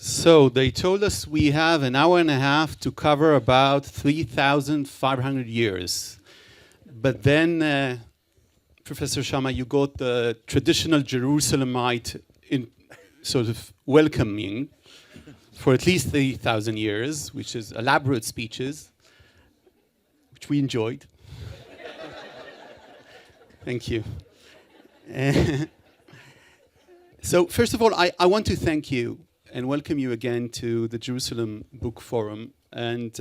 So they told us we have an hour and a half to cover about 3,500 years. But then, Professor Shama, you got the traditional Jerusalemite in sort of welcoming for at least 3,000 years, which is elaborate speeches, which we enjoyed. Thank you. So first of all, I want to thank you and welcome you again to the Jerusalem Book Forum. And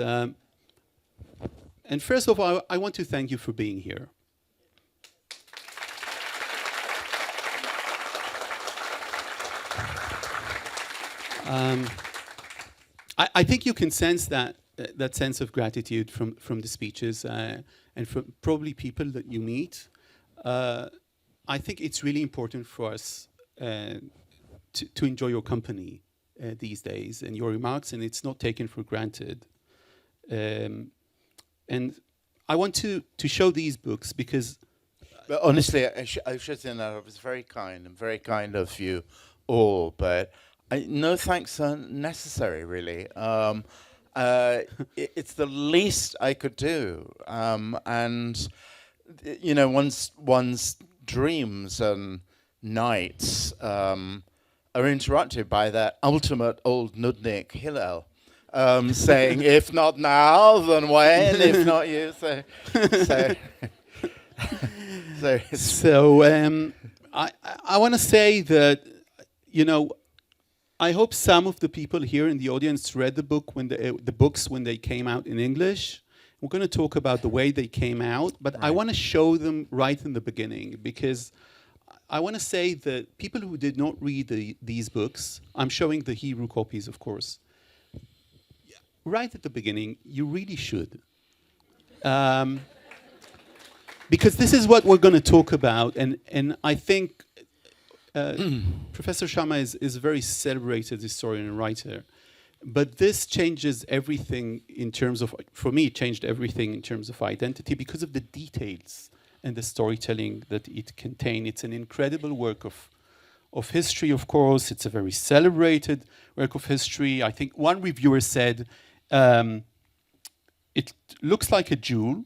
first of all, I want to thank you for being here. I think you can sense that sense of gratitude from the speeches and from probably people that you meet. I think it's really important for us to enjoy your company these days and your remarks, and it's not taken for granted. And I want to show these books because... But honestly, I should say that it was very kind of you all, but no thanks are necessary, really. It's the least I could do. And, you know, one's dreams and nights are interrupted by that ultimate old Nudnik Hillel saying, if not now, then when? If not you, So I want to say that, you know, I hope some of the people here in the audience read the book the books when they came out in English. We're going to talk about the way they came out, but right. I want to show them right in the beginning, because I want to say that people who did not read these books, I'm showing the Hebrew copies, of course, right at the beginning, you really should. Because this is what we're going to talk about, and I think Professor Shama is a very celebrated historian and writer, but this changes everything in terms of, for me, it changed everything in terms of identity because of the details and the storytelling that it contains. It's an incredible work of history, of course. It's a very celebrated work of history. I think one reviewer said, it looks like a jewel,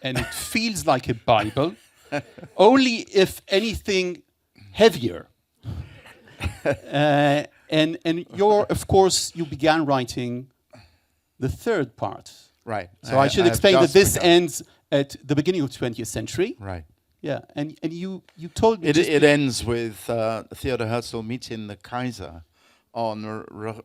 and it feels like a Bible, only if anything heavier. And you're, of course, you began writing the third part. Right. So I should explain that this ends at the beginning of the 20th century. Right. Yeah, and you told me... It ends with Theodor Herzl meeting the Kaiser on Rehov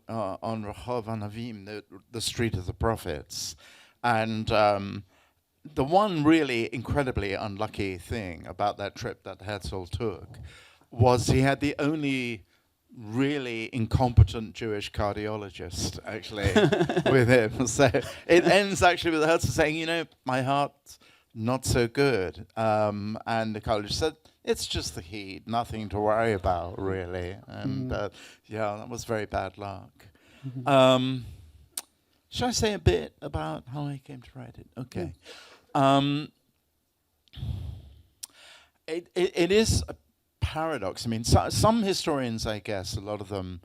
Anavim, the Street of the Prophets. And the one really incredibly unlucky thing about that trip that Herzl took was he had the only really incompetent Jewish cardiologist, actually, with him. So it ends actually with Herzl saying, you know, my heart's not so good. And the cardiologist said, it's just the heat, nothing to worry about, really. And yeah, that was very bad luck. Shall I say a bit about how I came to write it? Okay. It is a paradox. I mean, some historians, I guess, a lot of them,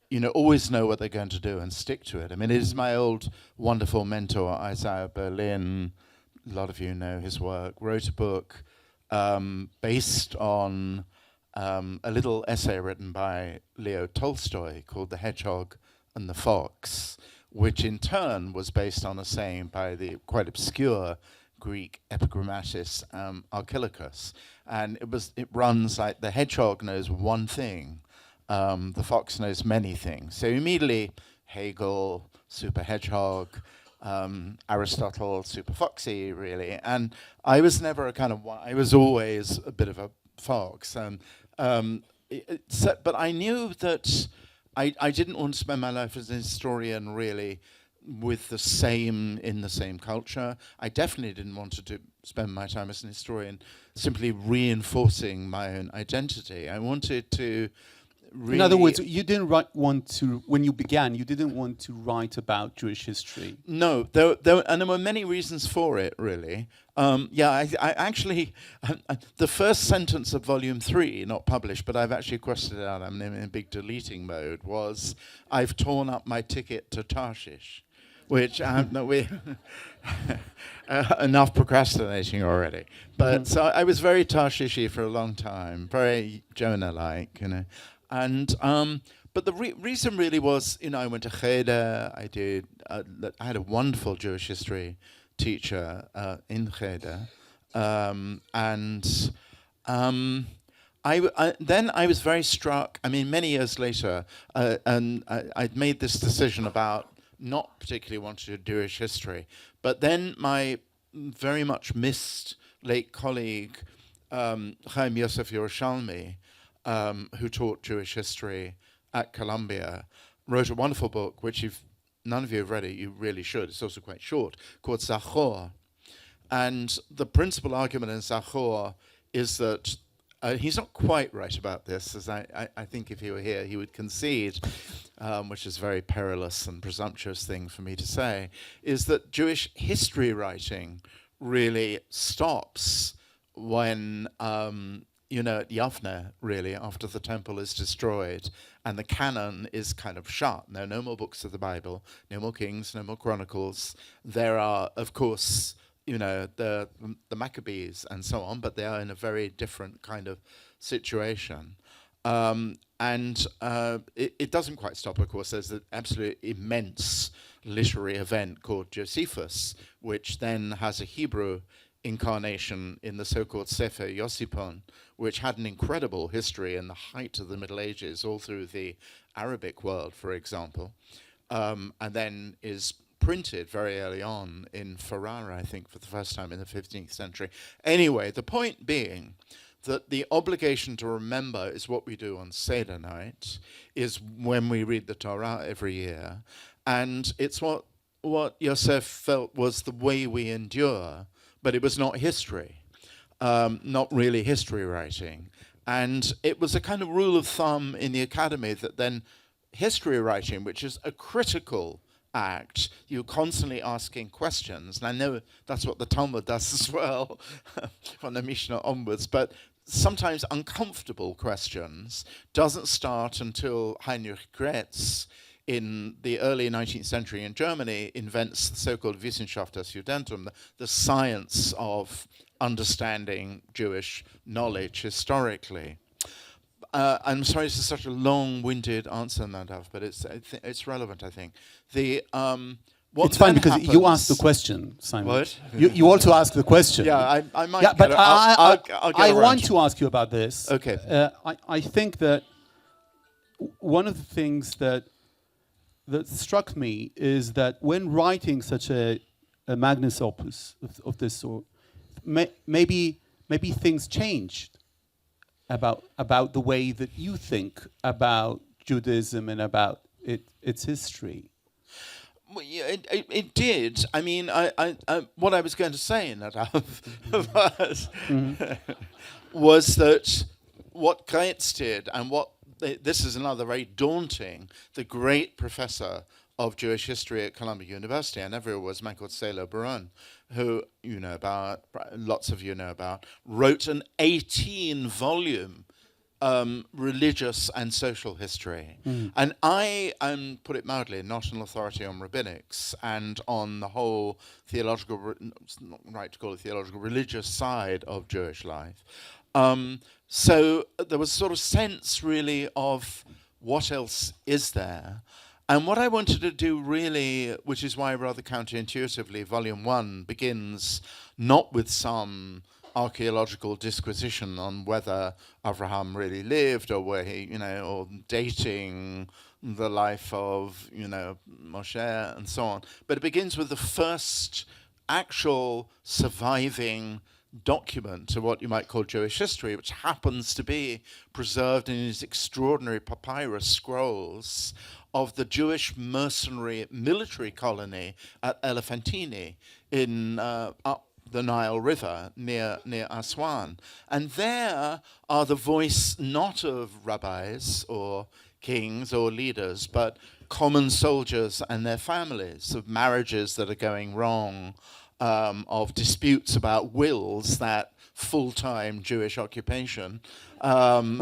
you know, always know what they're going to do and stick to it. I mean, it is my old wonderful mentor, Isaiah Berlin. A lot of you know his work. Wrote a book based on a little essay written by Leo Tolstoy called The Hedgehog and the Fox, which in turn was based on a saying by the quite obscure Greek epigrammatist Archilochus. And it runs like the hedgehog knows one thing, the fox knows many things. So immediately Hegel, super hedgehog, Aristotle, super foxy, really. And I was never a kind of I was always a bit of a fox. But I knew that I didn't want to spend my life as a historian really with the same culture. I definitely didn't want to spend my time as an historian simply reinforcing my own identity. I wanted to really. In other words, you didn't want to, when you began, you didn't want to write about Jewish history. No, and there were many reasons for it, really. I actually, the first sentence of volume 3, not published, but I've actually crossed it out, I'm in a big deleting mode, was, I've torn up my ticket to Tarshish, which, enough procrastinating already. But so I was very Tarshishi for a long time, very Jonah-like, you know. And but the reason really was, you know, I went to Cheder. I had a wonderful Jewish history teacher in Cheder, then I was very struck. I mean, many years later, and I'd made this decision about not particularly wanting to do Jewish history, but then my very much missed late colleague Chaim Yosef Yerushalmi, who taught Jewish history at Columbia, wrote a wonderful book, which if none of you have read it, you really should. It's also quite short, called Zachor. And the principal argument in Zachor is that he's not quite right about this, as I think if he were here, he would concede, which is a very perilous and presumptuous thing for me to say, is that Jewish history writing really stops when at Yavne, really, after the temple is destroyed and the canon is kind of shut. No more books of the Bible, no more Kings, no more Chronicles. There are, of course, the Maccabees and so on, but they are in a very different kind of situation. It doesn't quite stop, of course. There's an absolutely immense literary event called Josephus, which then has a Hebrew incarnation in the so-called Sefer Yosipon, which had an incredible history in the height of the Middle Ages, all through the Arabic world, for example, and then is printed very early on in Ferrara, I think, for the first time in the 15th century. Anyway, the point being that the obligation to remember is what we do on Seder night, is when we read the Torah every year, and it's what Yosef felt was the way we endure, but it was not history, not really history writing. And it was a kind of rule of thumb in the academy that then history writing, which is a critical act, you're constantly asking questions. And I know that's what the Talmud does as well, from the Mishnah onwards, but sometimes uncomfortable questions doesn't start until Heinrich Gretz, in the early 19th century in Germany, invents the so-called Wissenschaft des Judentum, the science of understanding Jewish knowledge historically. I'm sorry this is such a long-winded answer, Nadav, but it's relevant, I think. It's fine because you asked the question, Simon. What? You also asked the question. Yeah, I might. Yeah, but I'll get I around want to ask you about this. Okay. I think that one of the things that struck me is that when writing such a magnus opus of this sort, maybe things changed about the way that you think about Judaism and about its history. Well, yeah, it did. I mean, what I was going to say in that was that what Gretz did, and what this is another very daunting, the great professor of Jewish history at Columbia University, I never was, a man called Selo Baron, who you know about, lots of you know about, wrote an 18-volume religious and social history. And I am, put it mildly, not an authority on rabbinics and on the whole theological, it's not right to call it theological, religious side of Jewish life. So there was sort of sense really of what else is there. And what I wanted to do really, which is why rather counterintuitively, Volume 1 begins not with some archaeological disquisition on whether Abraham really lived, or where he, or dating the life of, Moshe and so on. But it begins with the first actual surviving document of what you might call Jewish history, which happens to be preserved in these extraordinary papyrus scrolls of the Jewish mercenary military colony at Elephantine in up the Nile River near Aswan. And there are the voice not of rabbis or kings or leaders, but common soldiers and their families, of marriages that are going wrong, of disputes about wills, that full-time Jewish occupation, and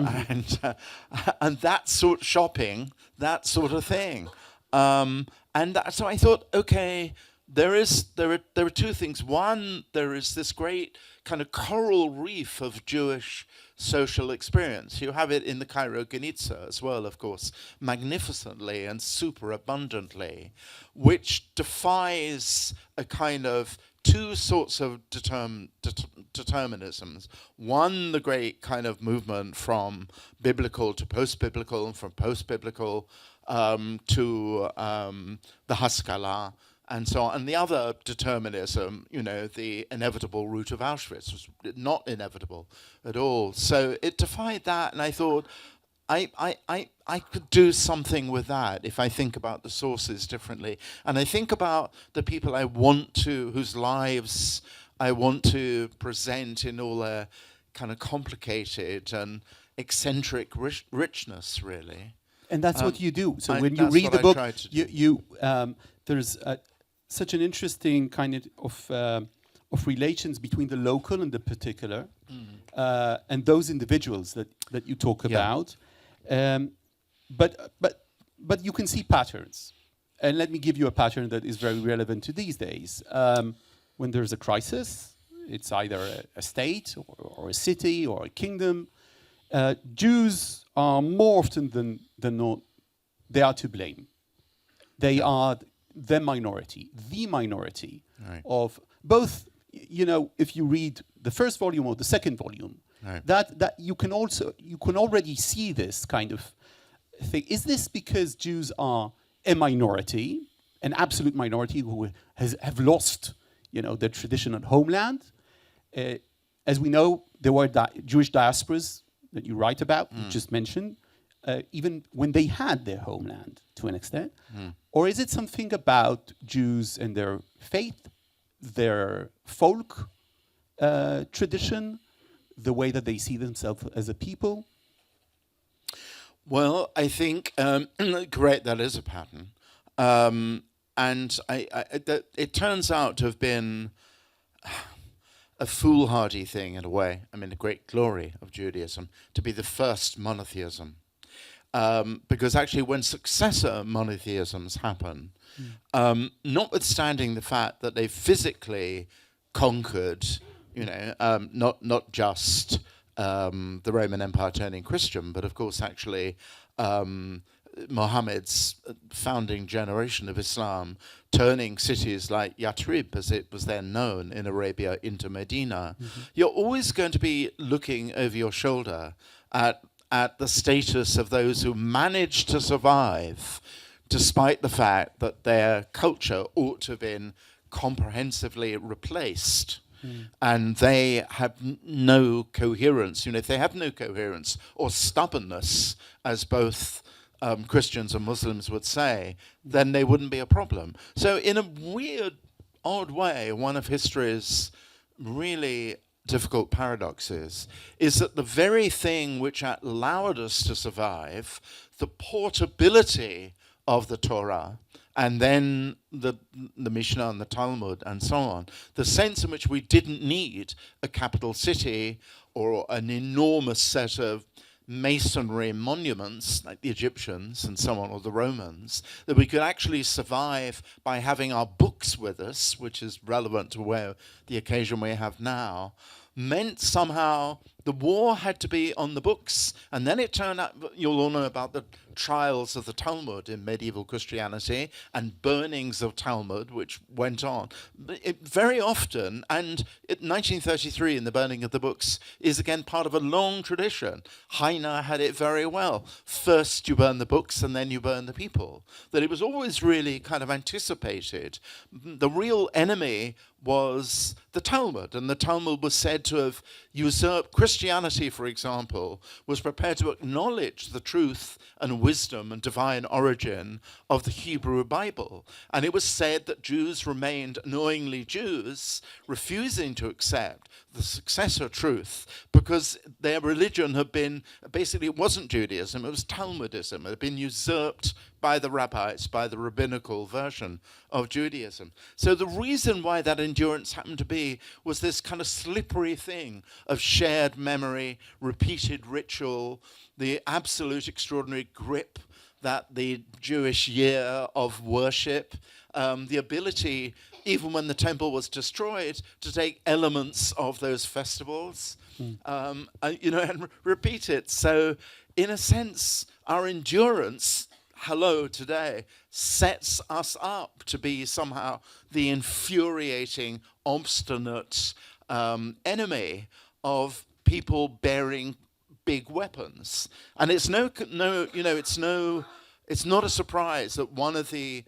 that sort of shopping, that sort of thing. So I thought, okay, there are two things. One, there is this great kind of coral reef of Jewish social experience. You have it in the Cairo Geniza as well, of course, magnificently and super abundantly, which defies a kind of two sorts of determinisms. One, the great kind of movement from biblical to post-biblical, and from post-biblical to the Haskalah, and so on. And the other determinism, the inevitable route of Auschwitz, was not inevitable at all. So it defied that, and I thought, I could do something with that if I think about the sources differently. And I think about the people whose lives I want to present in all their kind of complicated and eccentric richness, really. And that's what you do. So when you read the book, there's such an interesting kind of relations between the local and the particular, and those individuals that you talk about. But you can see patterns. And let me give you a pattern that is very relevant to these days. When there's a crisis, it's either a state or a city or a kingdom. Jews are more often than not, they are to blame. They are the minority right. of both. If you read the first volume or the second volume, right. that you can already see this kind of thing. Is this because Jews are a minority, an absolute minority who have lost, their traditional homeland? As we know, there were Jewish diasporas that you write about, you just mentioned, even when they had their homeland to an extent. Or is it something about Jews and their faith, their folk tradition, the way that they see themselves as a people? Well, I think, great, that is a pattern. And it turns out to have been a foolhardy thing in a way. I mean, the great glory of Judaism, to be the first monotheism. Because actually when successor monotheisms happen, notwithstanding the fact that they physically conquered, not just the Roman Empire turning Christian, but of course actually Muhammad's founding generation of Islam turning cities like Yathrib, as it was then known in Arabia, into Medina. You're always going to be looking over your shoulder at the status of those who managed to survive despite the fact that their culture ought to have been comprehensively replaced. And they have no coherence. If they have no coherence or stubbornness, as both Christians and Muslims would say, then they wouldn't be a problem. So in a weird, odd way, one of history's really difficult paradoxes is that the very thing which allowed us to survive, the portability of the Torah, and then the Mishnah and the Talmud and so on, the sense in which we didn't need a capital city or an enormous set of masonry monuments like the Egyptians and so on, or the Romans, that we could actually survive by having our books with us, which is relevant to the occasion we have now, meant somehow the war had to be on the books. And then it turned out, you'll all know about the trials of the Talmud in medieval Christianity and burnings of Talmud, which went on. Very often, and 1933 in the burning of the books is again part of a long tradition. Heine had it very well. First you burn the books and then you burn the people. That it was always really kind of anticipated. The real enemy was the Talmud, and the Talmud was said to have usurped Christianity Christianity, for example, was prepared to acknowledge the truth and wisdom and divine origin of the Hebrew Bible. And it was said that Jews remained knowingly Jews, refusing to accept the successor truth because their religion had been, basically it wasn't Judaism, it was Talmudism. It had been usurped by the rabbis, by the rabbinical version of Judaism. So the reason why that endurance happened to be was this kind of slippery thing of shared memory, repeated ritual, the absolute extraordinary grip that the Jewish year of worship, the ability, even when the temple was destroyed, to take elements of those festivals, and repeat it. So, in a sense, our endurance, today, sets us up to be somehow the infuriating, obstinate enemy of people bearing big weapons. And it's it's not a surprise that one of the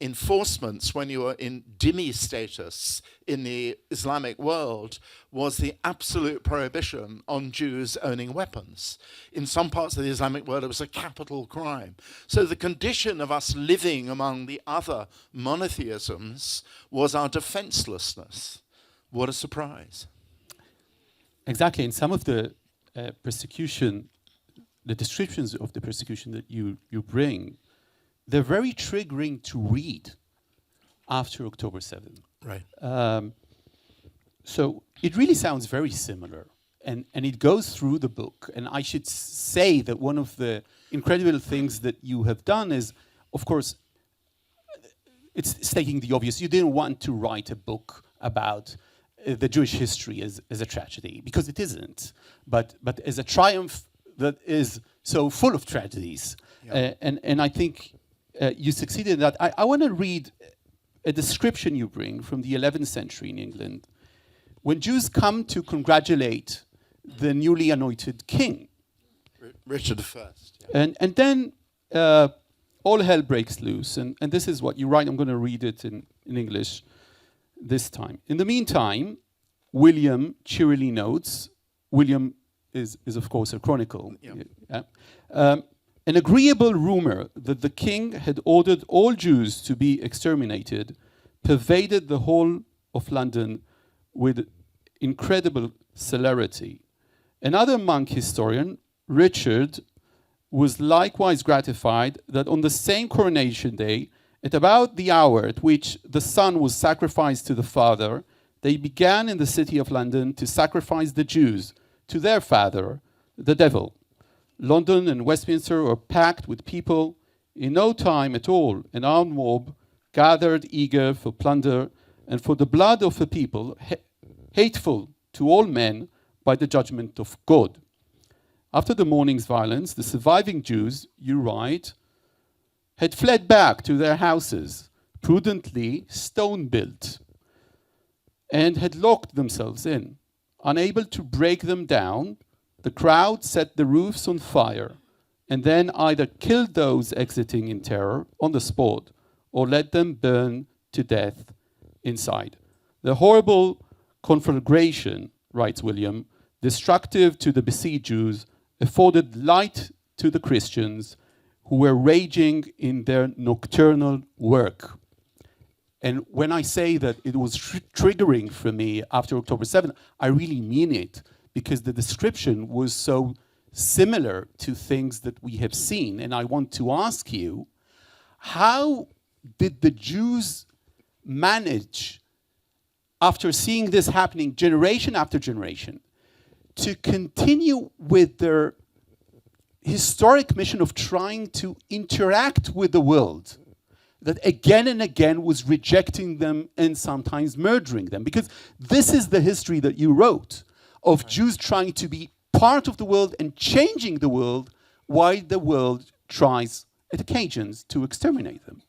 enforcements when you were in dhimmi status in the Islamic world was the absolute prohibition on Jews owning weapons. In some parts of the Islamic world, it was a capital crime. So the condition of us living among the other monotheisms was our defenselessness. What a surprise. Exactly, and some of the persecution, the descriptions of the persecution that you bring, they're very triggering to read after October 7th. Right. So it really sounds very similar, and it goes through the book. And I should say that one of the incredible things that you have done is, of course, it's stating the obvious. You didn't want to write a book about the Jewish history as a tragedy, because it isn't, but as a triumph that is so full of tragedies. Yeah. And I think you succeeded in that. I want to read a description you bring from the 11th century in England, when Jews come to congratulate the newly anointed king. Richard I. Yeah. And then all hell breaks loose. And this is what you write. I'm going to read it in English this time. In the meantime, William cheerily notes, William is of course a chronicle. Yeah. An agreeable rumor that the king had ordered all Jews to be exterminated pervaded the whole of London with incredible celerity. Another monk historian, Richard, was likewise gratified that on the same coronation day, at about the hour at which the son was sacrificed to the father, they began in the city of London to sacrifice the Jews to their father, the devil. London and Westminster were packed with people. In no time at all, an armed mob gathered eager for plunder and for the blood of a people hateful to all men by the judgment of God. After the morning's violence, the surviving Jews, you write, had fled back to their houses, prudently stone-built, and had locked themselves in. Unable to break them down, the crowd set the roofs on fire and then either killed those exiting in terror on the spot or let them burn to death inside. The horrible conflagration, writes William, destructive to the besieged Jews, afforded light to the Christians who were raging in their nocturnal work. And when I say that it was triggering for me after October 7th, I really mean it, because the description was so similar to things that we have seen. And I want to ask you, how did the Jews manage, after seeing this happening generation after generation, to continue with their historic mission of trying to interact with the world that again and again was rejecting them and sometimes murdering them? Because this is the history that you wrote of Jews trying to be part of the world and changing the world while the world tries at occasions to exterminate them.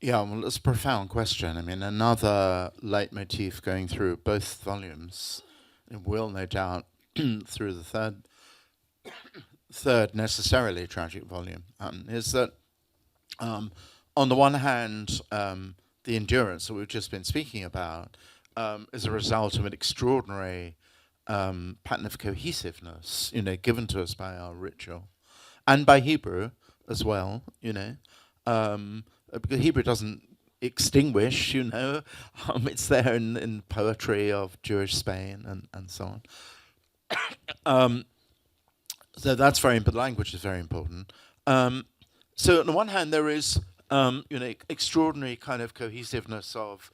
Yeah, well, it's a profound question. I mean, another leitmotif going through both volumes, it will no doubt through the third necessarily tragic volume, is that on the one hand, the endurance that we've just been speaking about is a result of an extraordinary pattern of cohesiveness, given to us by our ritual, and by Hebrew as well, because Hebrew doesn't extinguish, it's there in poetry of Jewish Spain and so on. So that's very important. Language is very important. So on the one hand, there is extraordinary kind of cohesiveness of,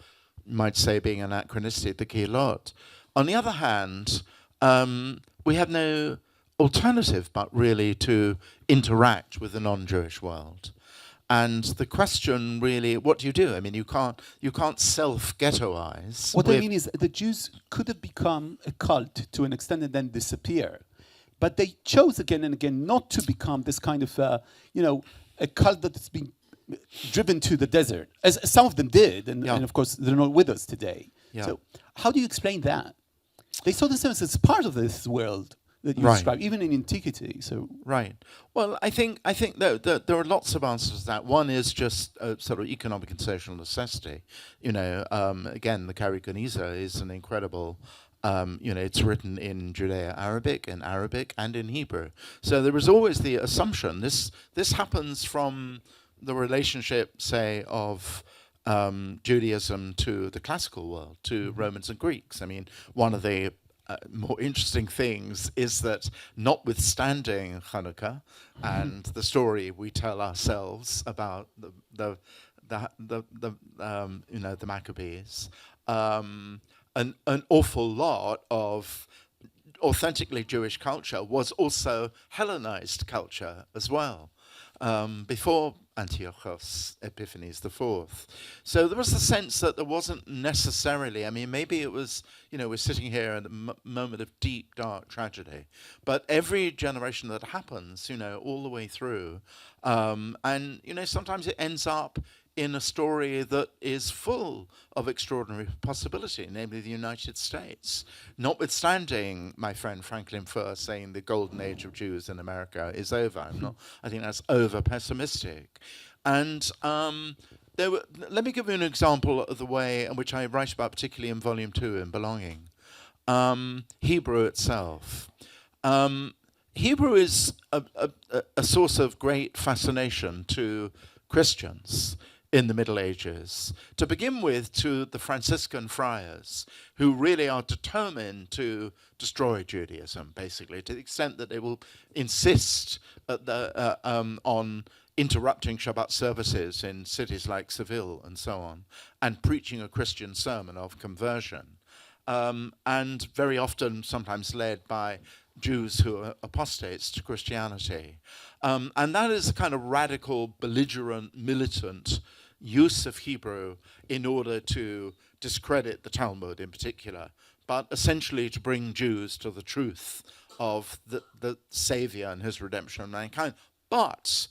you might say, being anachronistic, the Kehilot. On the other hand, we have no alternative but really to interact with the non-Jewish world. And the question really, what do you do? I mean, you can't self-ghettoize. What I mean is the Jews could have become a cult to an extent and then disappear. But they chose again and again not to become this kind of, a cult that's been driven to the desert, as some of them did, and of course they're not with us today. Yeah. So how do you explain that? They saw themselves as part of this world that you describe, even in antiquity. So right. Well, I think that there are lots of answers to that. One is just sort of economic and social necessity. Again, the Kari Geniza is an incredible. It's written in Judeo-Arabic, in Arabic, and in Hebrew. So there was always the assumption. This happens from the relationship, say, of Judaism to the classical world, to Romans and Greeks. I mean, one of the more interesting things is that, notwithstanding Hanukkah and the story we tell ourselves about the Maccabees, an awful lot of authentically Jewish culture was also Hellenized culture as well, before Antiochus Epiphanes IV. So there was the sense that there wasn't necessarily, I mean, maybe it was, we're sitting here at a moment of deep, dark tragedy, but every generation that happens, all the way through, and, sometimes it ends up in a story that is full of extraordinary possibility, namely the United States. Notwithstanding my friend Franklin Furr saying the golden age of Jews in America is over. I think that's over-pessimistic. And let me give you an example of the way in which I write about, particularly in Volume 2 in Belonging. Hebrew itself. Hebrew is a source of great fascination to Christians in the Middle Ages, to begin with, to the Franciscan friars, who really are determined to destroy Judaism, basically, to the extent that they will insist on interrupting Shabbat services in cities like Seville and so on, and preaching a Christian sermon of conversion, and very often sometimes led by Jews who are apostates to Christianity. And that is a kind of radical, belligerent, militant use of Hebrew in order to discredit the Talmud in particular, but essentially to bring Jews to the truth of the Savior and his redemption of mankind. But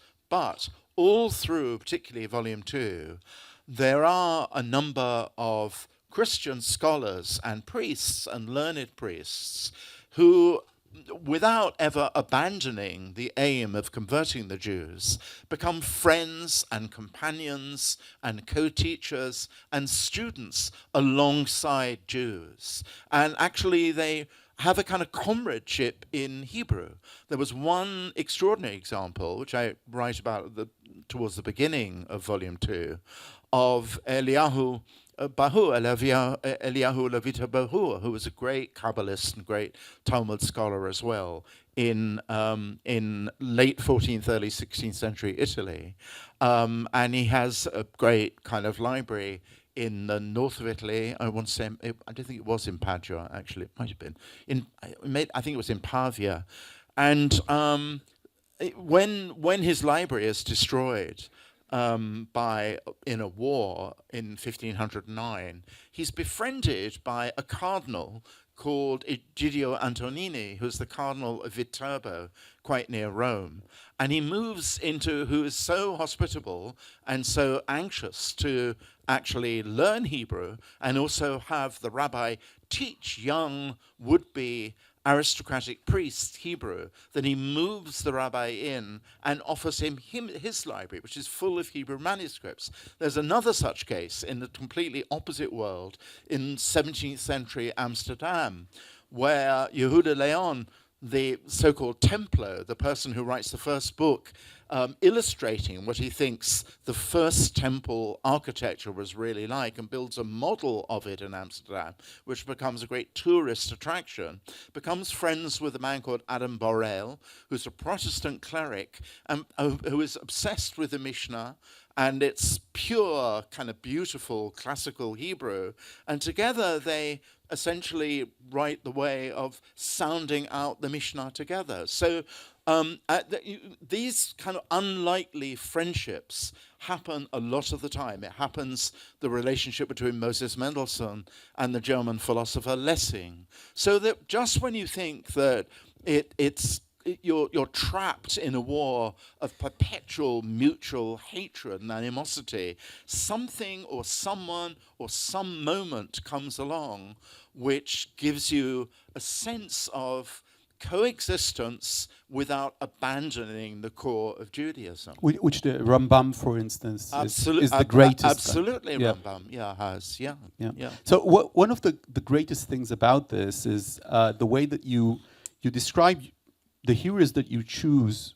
all through, particularly Volume 2, there are a number of Christian scholars and priests and learned priests who, without ever abandoning the aim of converting the Jews, become friends and companions and co-teachers and students alongside Jews. And actually they have a kind of comradeship in Hebrew. There was one extraordinary example, which I write about towards the beginning of Volume 2, of Eliyahu Levita Bahur, who was a great Kabbalist and great Talmud scholar as well in late 14th, early 16th century Italy. And he has a great kind of library in the north of Italy. I want to say, I don't think it was in Padua, actually. It might have been. I think it was in Pavia. And when his library is destroyed, in a war in 1509, he's befriended by a cardinal called Egidio Antonini, who's the cardinal of Viterbo, quite near Rome. And he moves who is so hospitable and so anxious to actually learn Hebrew and also have the rabbi teach young would-be aristocratic priests Hebrew, that he moves the rabbi in and offers him his library, which is full of Hebrew manuscripts. There's another such case in the completely opposite world in 17th century Amsterdam, where Yehuda Leon, the so-called Templar, the person who writes the first book, illustrating what he thinks the first temple architecture was really like, and builds a model of it in Amsterdam, which becomes a great tourist attraction, becomes friends with a man called Adam Borel, who's a Protestant cleric and who is obsessed with the Mishnah and its pure, kind of beautiful classical Hebrew. And together they essentially write the way of sounding out the Mishnah together. So these kind of unlikely friendships happen a lot of the time. It happens, the relationship between Moses Mendelssohn and the German philosopher Lessing. So that just when you think that you're trapped in a war of perpetual mutual hatred and animosity, something or someone or some moment comes along which gives you a sense of coexistence without abandoning the core of Judaism. Which the Rambam, for instance, is the greatest. Absolutely, yeah. Rambam, has, yeah. So one of the greatest things about this is the way that you describe the heroes that you choose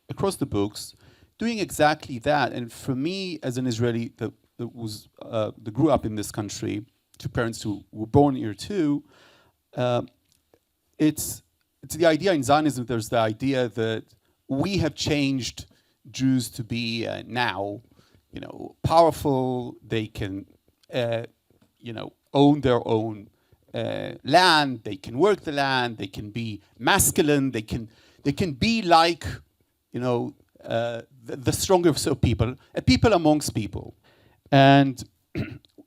across the books, doing exactly that. And for me, as an Israeli that grew up in this country, two parents who were born here too, it's the idea in Zionism. There's the idea that we have changed Jews to be now, powerful. They can, own their own land. They can work the land. They can be masculine. They can be like, the stronger people, people amongst people. And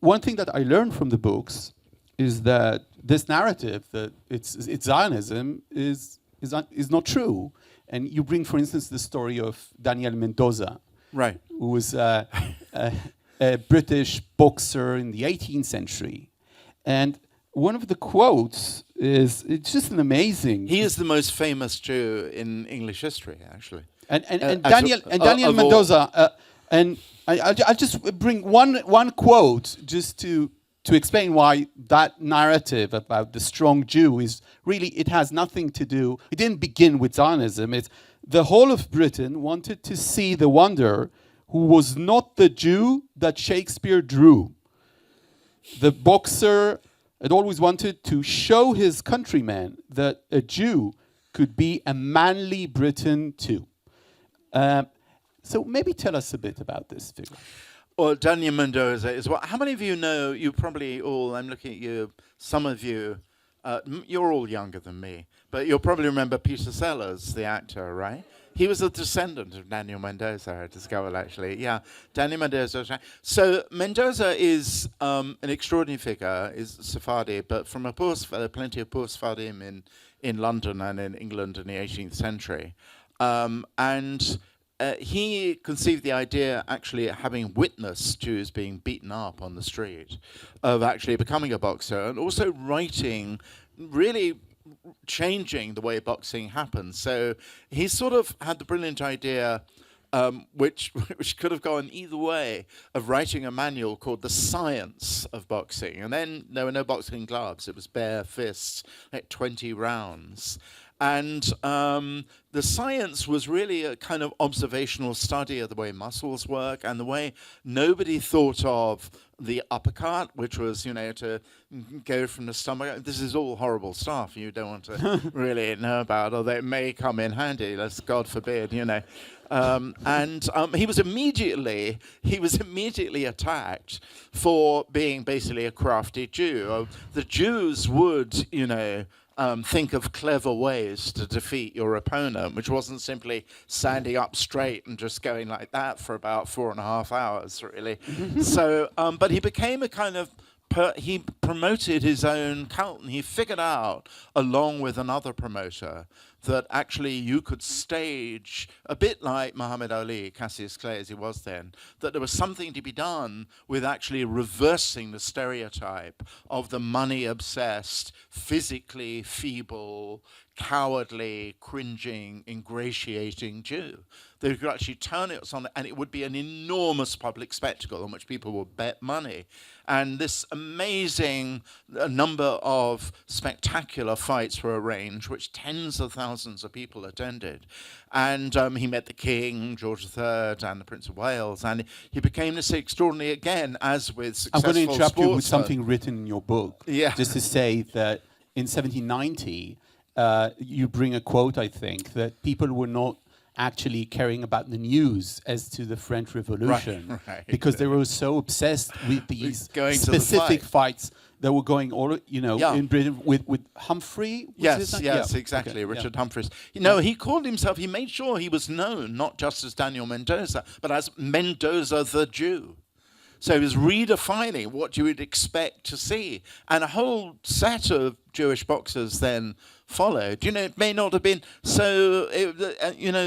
one thing that I learned from the books is that this narrative that it's Zionism is not true. And you bring, for instance, the story of Daniel Mendoza, right, who was a British boxer in the 18th century. And one of the quotes it's just an amazing. He is the most famous Jew in English history, actually. And Daniel Mendoza, and I'll just bring one quote just to explain why that narrative about the strong Jew is really, it has nothing to do, it didn't begin with Zionism. It's the whole of Britain wanted to see the wonder who was not the Jew that Shakespeare drew. The boxer had always wanted to show his countrymen that a Jew could be a manly Briton too. So maybe tell us a bit about this figure. Well, Daniel Mendoza is what? How many of you know? You probably all. I'm looking at you. Some of you, you're all younger than me, but you'll probably remember Peter Sellers, the actor, right? He was a descendant of Daniel Mendoza, I discovered actually. Yeah, Daniel Mendoza. So Mendoza is an extraordinary figure. Is Sephardi, but from plenty of poor Sephardim in London and in England in the 18th century, and. He conceived the idea, actually having witnessed Jews being beaten up on the street, of actually becoming a boxer and also writing, really changing the way boxing happens. So he sort of had the brilliant idea, which could have gone either way, of writing a manual called The Science of Boxing. And then there were no boxing gloves. It was bare fists, like 20 rounds. And the science was really a kind of observational study of the way muscles work and the way nobody thought of the uppercut, which was, to go from the stomach. This is all horrible stuff you don't want to really know about, although it may come in handy, let's God forbid, And he was immediately attacked for being basically a crafty Jew. The Jews would, think of clever ways to defeat your opponent, which wasn't simply standing up straight and just going like that for about 4.5 hours, really. So, but he became a kind of, he promoted his own cult, and he figured out, along with another promoter, that actually you could stage, a bit like Muhammad Ali, Cassius Clay as he was then, that there was something to be done with actually reversing the stereotype of the money-obsessed, physically feeble, cowardly, cringing, ingratiating Jew. They could actually turn it on, and it would be an enormous public spectacle on which people would bet money. And this amazing number of spectacular fights were arranged, which tens of thousands of people attended. And he met the King, George III, and the Prince of Wales, and he became this extraordinary, again, as with I'm successful going to interrupt you with sportsmen. something written in your book. Yeah. Just to say that in 1790, you bring a quote, I think, that people were not actually caring about the news as to the French Revolution right. because they were so obsessed with these Going to the specific fight. fights that were going all, Yeah. in Britain with Humphrey. was his Yes, name? yes, Yeah. exactly. Okay, Richard yeah. Humphreys. You know, he called himself, he made sure he was known not just as Daniel Mendoza, but as Mendoza the Jew. So he was redefining what you would expect to see. And a whole set of Jewish boxers then followed. You know, it may not have been so, there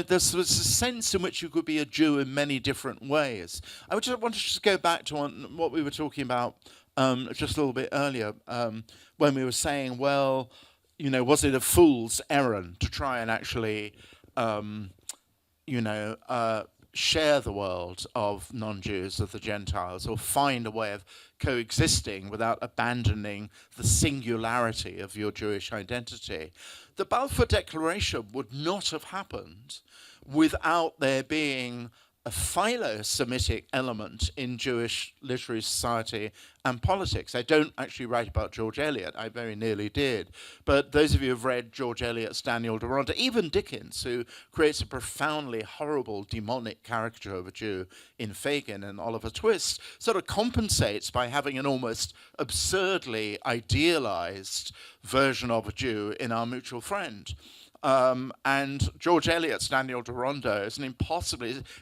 was a sense in which you could be a Jew in many different ways. I would just want to just go back to what we were talking about just a little bit earlier, when we were saying, well, was it a fool's errand to try and actually, share the world of non-Jews, of the Gentiles, or find a way of coexisting without abandoning the singularity of your Jewish identity? The Balfour Declaration would not have happened without there being a philo-Semitic element in Jewish literary society and politics. I don't actually write about George Eliot. I very nearly did. But those of you who have read George Eliot's Daniel Deronda, even Dickens, who creates a profoundly horrible, demonic caricature of a Jew in Fagin and Oliver Twist, sort of compensates by having an almost absurdly idealized version of a Jew in Our Mutual Friend. And George Eliot's Daniel Deronda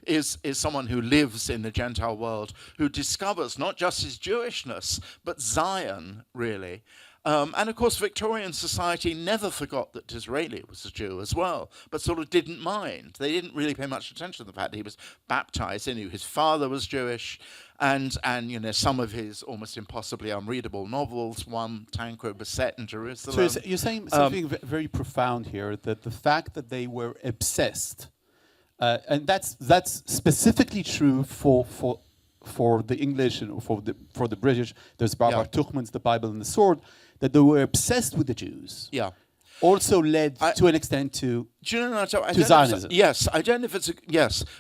is someone who lives in the Gentile world, who discovers not just his Jewishness, but Zion, really. And of course, Victorian society never forgot that Disraeli was a Jew as well, but sort of didn't mind. They didn't really pay much attention to the fact that he was baptized. They knew his father was Jewish, and some of his almost impossibly unreadable novels, one, Tancred, was set in Jerusalem. So you're saying something very profound here, that the fact that they were obsessed, and that's specifically true for the English and for the British. There's Barbara Tuchman's The Bible and the Sword, that they were obsessed with the Jews. Yeah. Also led to an extent to Zionism. Yes, I don't know if it's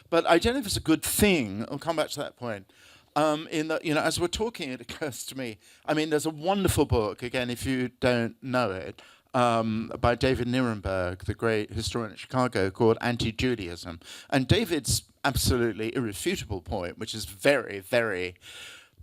but I don't know if it's a good thing. I'll come back to that point. In that, as we're talking, it occurs to me. I mean, there's a wonderful book, again, if you don't know it, by David Nirenberg, the great historian at Chicago, called Anti-Judaism. And David's absolutely irrefutable point, which is very, very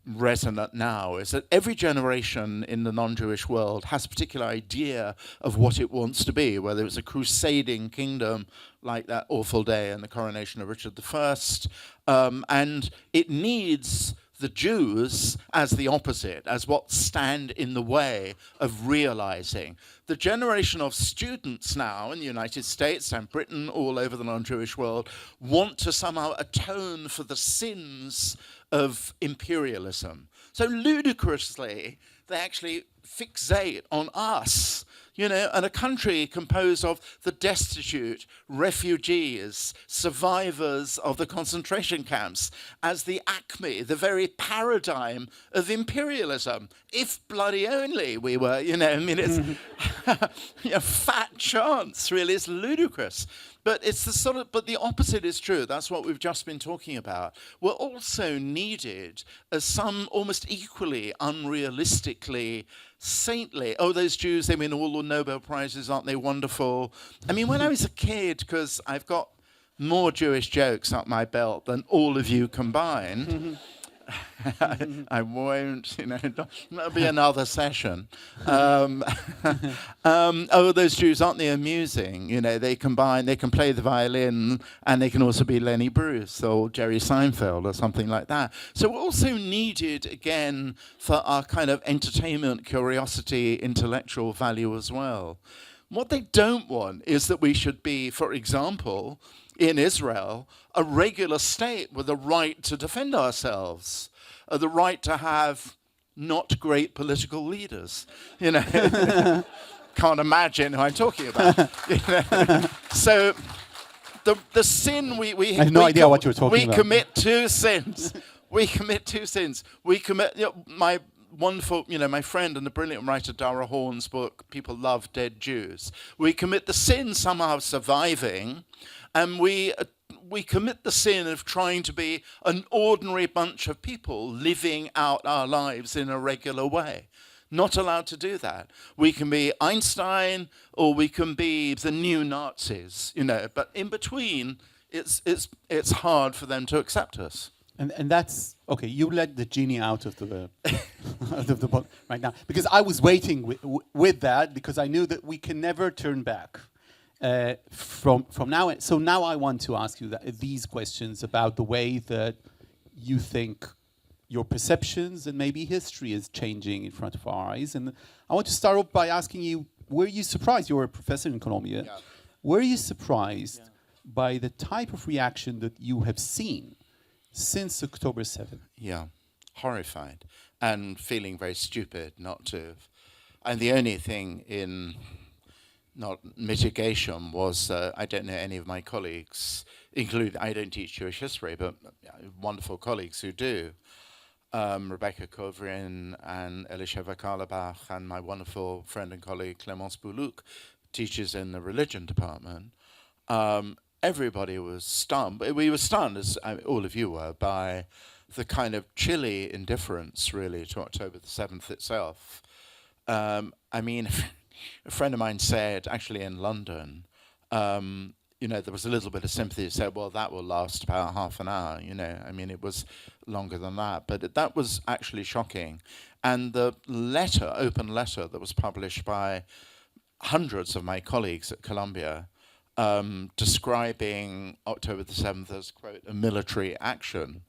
resonant now, is that every generation in the non-Jewish world has a particular idea of what it wants to be, whether it's a crusading kingdom like that awful day and the coronation of Richard I, and it needs the Jews as the opposite, as what stand in the way of realizing. The generation of students now in the United States and Britain, all over the non-Jewish world, want to somehow atone for the sins of imperialism. So ludicrously, they actually fixate on us, and a country composed of the destitute, refugees, survivors of the concentration camps, as the acme, the very paradigm of imperialism. If bloody only we were, it's a fat chance, really. It's ludicrous. But it's but the opposite is true. That's what we've just been talking about. We're also needed as some almost equally unrealistically saintly. Oh, those Jews, they win all the Nobel Prizes, aren't they wonderful? I mean, when I was a kid, because I've got more Jewish jokes up my belt than all of you combined, I won't, that'll be another session. Oh, those Jews, aren't they amusing? They can play the violin, and they can also be Lenny Bruce or Jerry Seinfeld or something like that. So we're also needed, again, for our kind of entertainment, curiosity, intellectual value as well. What they don't want is that we should be, for example, in Israel, a regular state with the right to defend ourselves, the right to have not great political leaders, can't imagine who I'm talking about. So the sin we I have no idea what you're talking we about. commit two sins. We commit two sins. We commit my wonderful, my friend and the brilliant writer Dara Horn's book, People Love Dead Jews. We commit the sin somehow of surviving, and we commit the sin of trying to be an ordinary bunch of people living out our lives in a regular way. Not allowed to do that. We can be Einstein or we can be the new Nazis, but in between, it's hard for them to accept us. And that's okay. You let the genie out of the out of the book right now, because I was waiting with that, because I knew that we can never turn back from now. So now I want to ask you these questions about the way that you think your perceptions and maybe history is changing in front of our eyes. And I want to start off by asking you: were you surprised? You were a professor in Colombia. Yeah. Were you surprised by the type of reaction that you have seen since October 7th? Yeah, horrified and feeling very stupid not to have. And the only thing in not mitigation was I don't know any of my colleagues, I don't teach Jewish history, but wonderful colleagues who do. Rebecca Kovrin and Elisheva Karlebach and my wonderful friend and colleague Clémence Boulouk teaches in the religion department. Everybody was stunned. We were stunned, as all of you were, by the kind of chilly indifference, really, to October the 7th itself. I mean, a friend of mine said, actually in London, there was a little bit of sympathy. He said, well, that will last about half an hour, I mean, it was longer than that. But that was actually shocking. And the open letter that was published by hundreds of my colleagues at Columbia, describing October the 7th as, quote, a military action,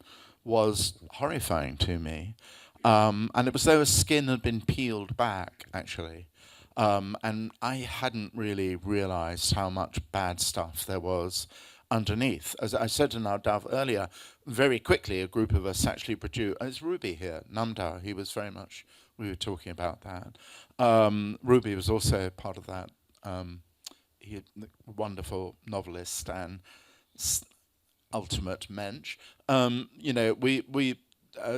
was horrifying to me. And it was though skin had been peeled back, actually. And I hadn't really realized how much bad stuff there was underneath. As I said to Nadav earlier, very quickly a group of us actually produced, it's Ruby here, Namdar, we were talking about that. Ruby was also part of that. He, wonderful novelist and ultimate mensch. We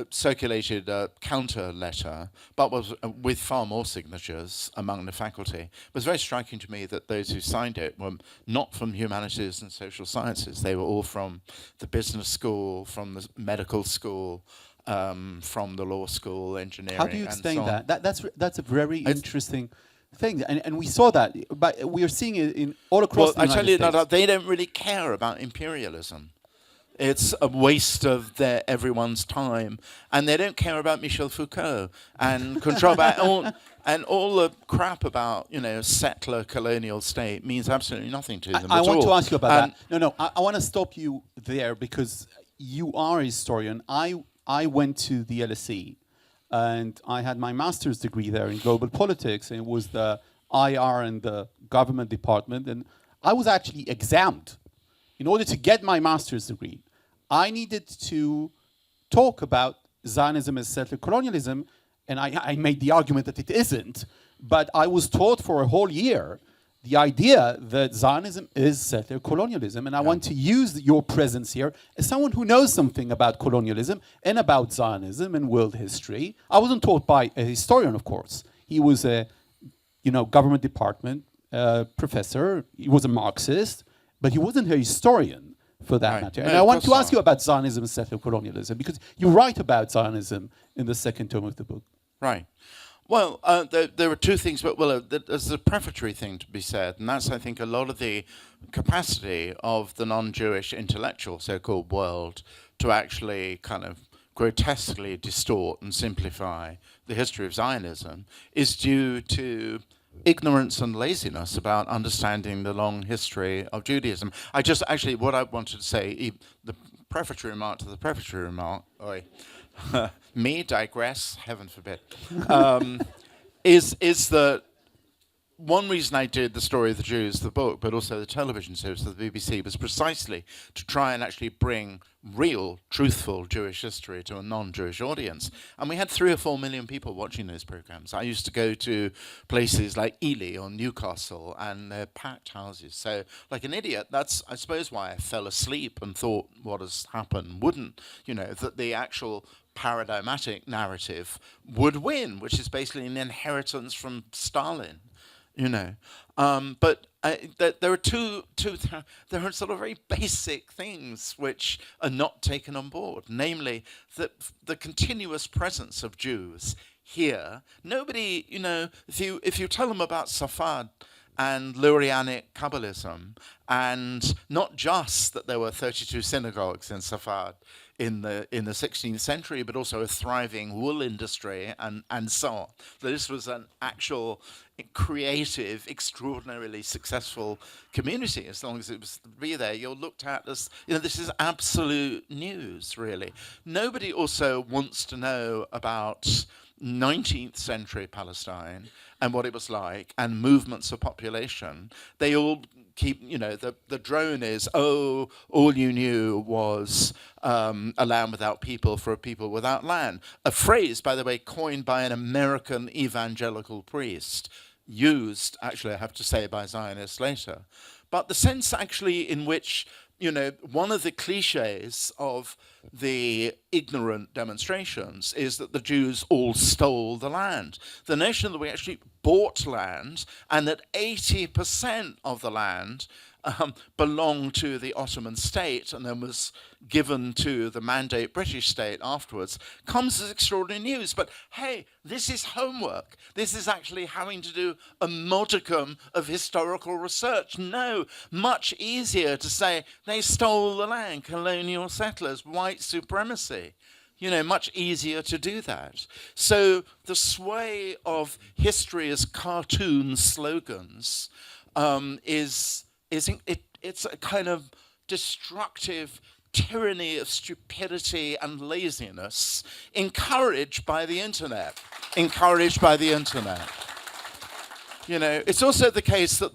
circulated a counter letter, but was with far more signatures among the faculty. It was very striking to me that those who signed it were not from humanities and social sciences. They were all from the business school, from the medical school, from the law school, engineering. How do you explain that? That's a very interesting thing, and we saw that, but we are seeing it in all across the United States. I tell you, they don't really care about imperialism. It's a waste of everyone's time, and they don't care about Michel Foucault and control and all the crap about settler colonial state means absolutely nothing to them. I want to ask you about that. No, I want to stop you there, because you are a historian. I went to the LSE, and I had my master's degree there in global politics, and it was the IR and the government department, and I was actually examined. In order to get my master's degree, I needed to talk about Zionism as settler colonialism, and I made the argument that it isn't, but I was taught for a whole year the idea that Zionism is settler colonialism, and I want to use your presence here as someone who knows something about colonialism and about Zionism and world history. I wasn't taught by a historian, of course. He was a government department professor. He was a Marxist, but he wasn't a historian for that matter. And I want to ask you about Zionism and settler colonialism, because you write about Zionism in the second tome of the book. Right. Well, there are two things, but there's a prefatory thing to be said, and that's, I think, a lot of the capacity of the non-Jewish intellectual so-called world to actually kind of grotesquely distort and simplify the history of Zionism is due to ignorance and laziness about understanding the long history of Judaism. What I wanted to say, the prefatory remark to the prefatory remark, me digress, heaven forbid, is that one reason I did The Story of the Jews, the book, but also the television series of the BBC, was precisely to try and actually bring real, truthful Jewish history to a non-Jewish audience. And we had 3 or 4 million people watching those programs. I used to go to places like Ely or Newcastle, and they're packed houses. So, like an idiot, that's, I suppose, why I fell asleep and thought what has happened wouldn't, that the actual paradigmatic narrative would win, which is basically an inheritance from Stalin. But there are there are sort of very basic things which are not taken on board, namely the continuous presence of Jews here. Nobody, if you tell them about Safad and Lurianic Kabbalism, and not just that there were 32 synagogues in Safad in the 16th century, but also a thriving wool industry and so on. This was an actual creative, extraordinarily successful community. As long as it was to be there, you're looked at as, this is absolute news, really. Nobody also wants to know about 19th century Palestine and what it was like and movements of population. They all keep, the drone is, all you knew was a land without people for a people without land. A phrase, by the way, coined by an American evangelical priest, used, actually, I have to say, by Zionists later. But the sense, actually, in which, one of the cliches of the ignorant demonstrations is that the Jews all stole the land. The notion that we actually bought land and that 80% of the land belonged to the Ottoman state and then was given to the Mandate British state afterwards comes as extraordinary news. But hey, this is homework. This is actually having to do a modicum of historical research. No, much easier to say they stole the land, colonial settlers, white supremacy. Much easier to do that. So the sway of history as cartoon slogans it's a kind of destructive tyranny of stupidity and laziness encouraged by the internet. It's also the case that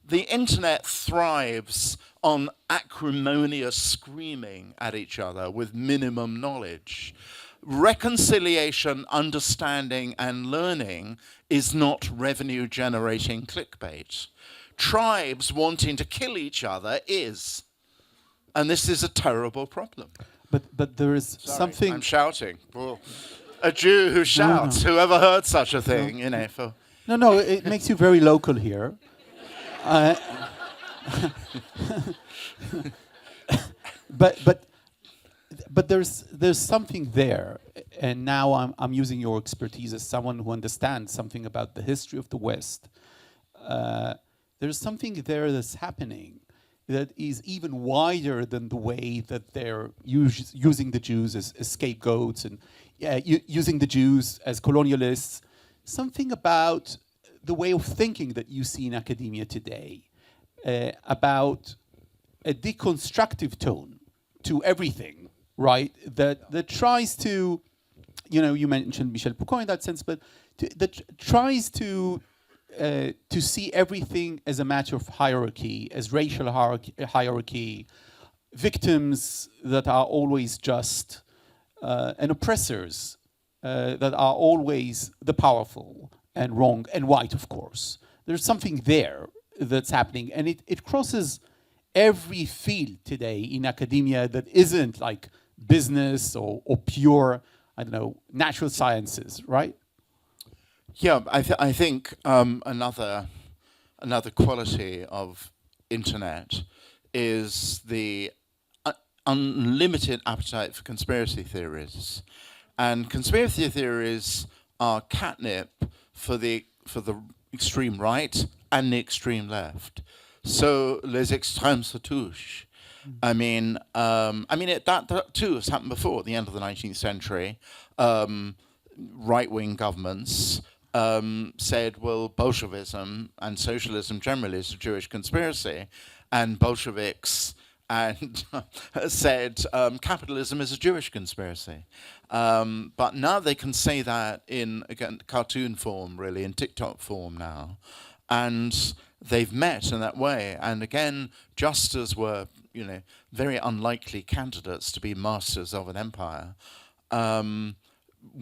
the internet thrives on acrimonious screaming at each other with minimum knowledge. Reconciliation, understanding, and learning is not revenue-generating clickbait. Tribes wanting to kill each other is. And this is a terrible problem. But there is something... I'm shouting. A Jew who shouts. No. Whoever heard such a thing, No, it makes you very local here. But there's something there, and now I'm using your expertise as someone who understands something about the history of the West. There's something there that's happening that is even wider than the way that they're using the Jews as scapegoats and using the Jews as colonialists. Something about the way of thinking that you see in academia today, about a deconstructive tone to everything, right? That tries to, you mentioned Michel Foucault in that sense, but that tries to see everything as a matter of hierarchy, as racial hierarchy, victims that are always just, and oppressors that are always the powerful and wrong and white, of course. There's something there that's happening, and it crosses every field today in academia that isn't like business or pure, natural sciences, right? Yeah, I think another quality of internet is the unlimited appetite for conspiracy theories, and conspiracy theories are catnip for the extreme right and the extreme left. So les extrêmes se touchent. That too has happened before. At the end of the 19th century, right-wing governments said, well, Bolshevism and socialism generally is a Jewish conspiracy, and Bolsheviks and said capitalism is a Jewish conspiracy. But now they can say that in, again, cartoon form, really, in TikTok form now. And they've met in that way. And again, just as were, very unlikely candidates to be masters of an empire,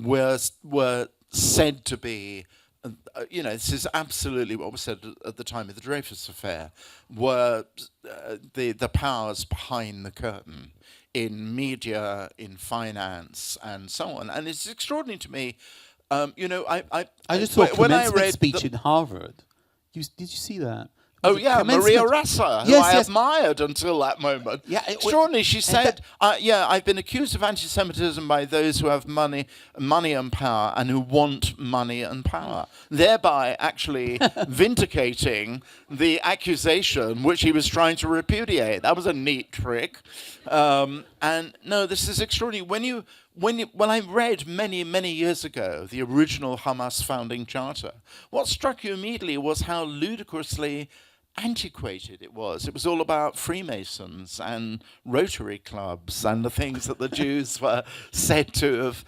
were said to be, this is absolutely what was said at the time of the Dreyfus affair, were the powers behind the curtain in media, in finance, and so on. And it's extraordinary to me. I just saw a commencement speech in Harvard. Did you see that? Oh yeah, Maria Ressa, who I admired until that moment. Yeah, extraordinary. She said, I've been accused of anti-Semitism by those who have money and power, and who want money and power, thereby actually vindicating the accusation which he was trying to repudiate. That was a neat trick. And no, this is extraordinary. When I read many years ago the original Hamas founding charter, what struck you immediately was how ludicrously antiquated it was. It was all about Freemasons and Rotary clubs and the things that the Jews were said to have,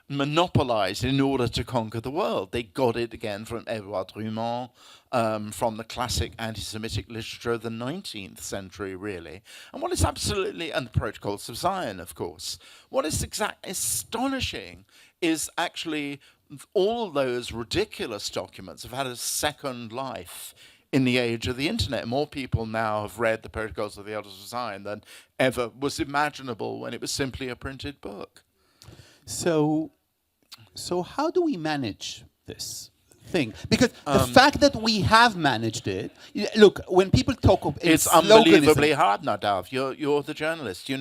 monopolized in order to conquer the world. They got it again from Edouard Drummond, from the classic anti-Semitic literature of the 19th century, really. And what is absolutely, and the Protocols of Zion, of course, what is astonishing is actually all those ridiculous documents have had a second life in the age of the internet. More people now have read the Protocols of the Elders of Zion than ever was imaginable when it was simply a printed book. So how do we manage this thing? Because the fact that we have managed it, look, when people talk of it's unbelievably hard, Nadav. You're the journalist. You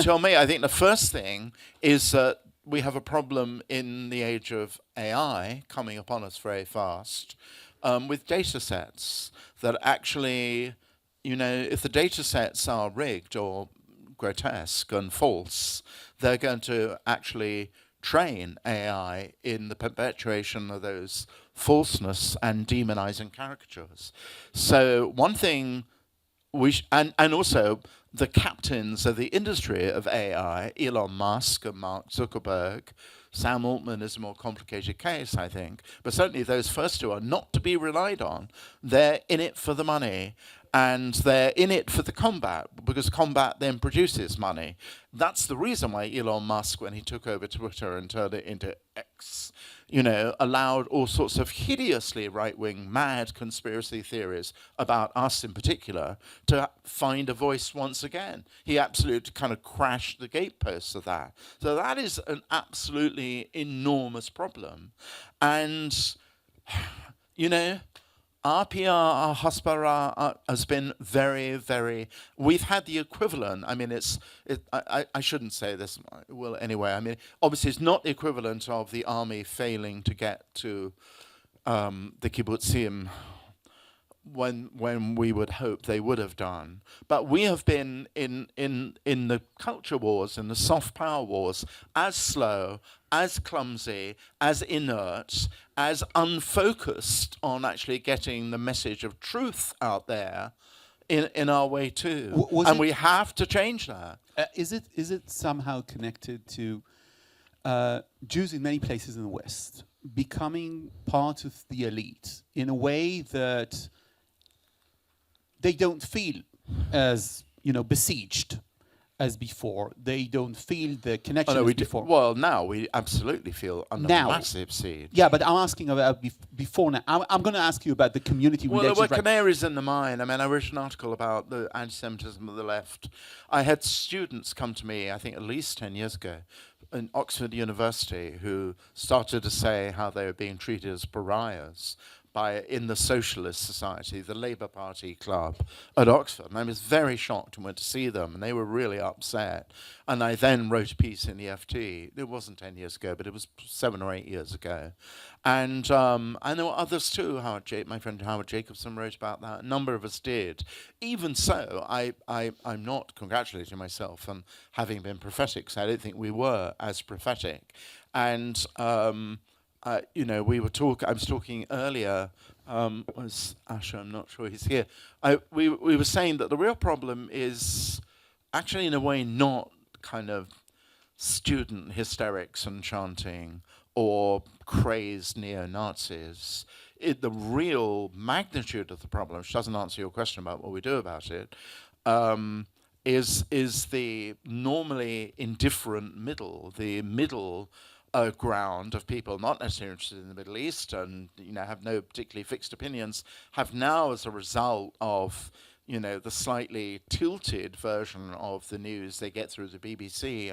tell me. I think the first thing is that we have a problem in the age of AI coming upon us very fast, with data sets that actually, if the data sets are rigged or grotesque and false, they're going to actually train AI in the perpetuation of those falseness and demonizing caricatures. So one thing and also the captains of the industry of AI, Elon Musk and Mark Zuckerberg. Sam Altman is a more complicated case, I think. But certainly those first two are not to be relied on. They're in it for the money, and they're in it for the combat, because combat then produces money. That's the reason why Elon Musk, when he took over Twitter and turned it into X, allowed all sorts of hideously right-wing, mad conspiracy theories about us in particular to find a voice once again. He absolutely kind of crashed the gateposts of that. So that is an absolutely enormous problem. And, our PR, our Hasbara has been very, very... We've had the equivalent. I mean, I shouldn't say this. Well, anyway, I mean, obviously it's not the equivalent of the army failing to get to the kibbutzim when we would hope they would have done. But we have been in the culture wars, in the soft power wars, as slow, as clumsy, as inert, as unfocused on actually getting the message of truth out there in our way too. And we have to change that. Is it somehow connected to Jews in many places in the West becoming part of the elite in a way that they don't feel as besieged as before? They don't feel the connection as before. Well, now we absolutely feel under massive siege. Yeah, but I'm asking about before now. I'm going to ask you about the community relations. Well, there were canaries in the mine. I mean, I wrote an article about the anti-Semitism of the left. I had students come to me, I think at least 10 years ago, in Oxford University, who started to say how they were being treated as pariahs in the Socialist Society, the Labour Party club at Oxford. And I was very shocked and went to see them, and they were really upset. And I then wrote a piece in the FT. It wasn't 10 years ago, but it was 7 or 8 years ago. And there were others too. My friend Howard Jacobson wrote about that. A number of us did. Even so, I'm not congratulating myself on having been prophetic, because I don't think we were as prophetic. And I was talking earlier. Was Asher? I'm not sure he's here. We were saying that the real problem is actually, in a way, not kind of student hysterics and chanting or crazed neo-Nazis. The real magnitude of the problem, which doesn't answer your question about what we do about it, is the normally indifferent middle, the middle ground of people not necessarily interested in the Middle East and have no particularly fixed opinions, have now, as a result of the slightly tilted version of the news they get through the BBC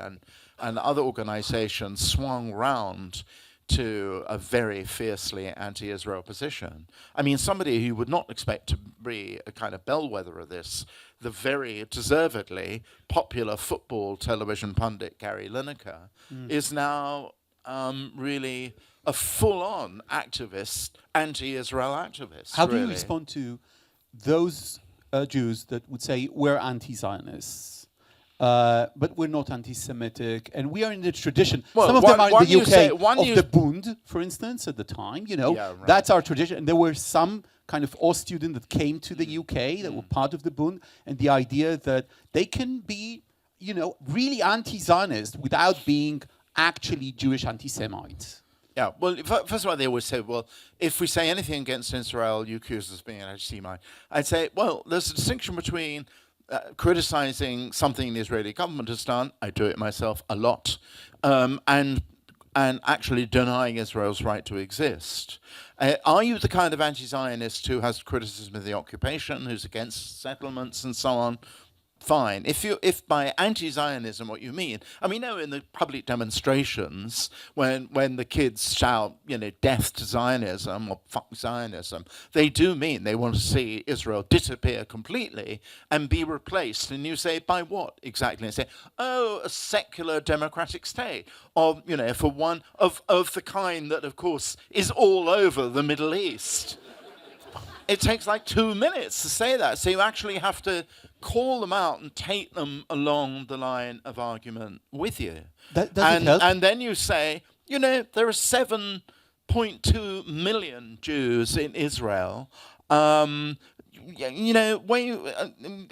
and other organizations, swung round to a very fiercely anti-Israel position. I mean, somebody who would not expect to be a kind of bellwether of this, the very deservedly popular football television pundit Gary Lineker, is now really a full-on activist, anti-Israel activist. How do you respond to those Jews that would say we're anti-Zionists, but we're not anti-Semitic, and we are in the tradition? Well, some of them are in the UK of the Bund, for instance, at the time. That's our tradition. And there were some kind of Ostjuden that came to the UK that were part of the Bund, and the idea that they can be, really anti-Zionist without being actually Jewish anti-Semites. Yeah, well, first of all, they always say, well, if we say anything against Israel, you accuse us of being an anti-Semite. I'd say, well, there's a distinction between criticizing something the Israeli government has done, I do it myself a lot, and actually denying Israel's right to exist. Are you the kind of anti-Zionist who has criticism of the occupation, who's against settlements and so on? Fine. If by anti-Zionism what you mean, in the public demonstrations when the kids shout, death to Zionism or fuck Zionism, they do mean they want to see Israel disappear completely and be replaced. And you say, by what exactly? And say, a secular democratic state, or for one of the kind that, of course, is all over the Middle East. It takes like 2 minutes to say that. So you actually have to call them out and take them along the line of argument with you. Does it help? And then you say, there are 7.2 million Jews in Israel. Are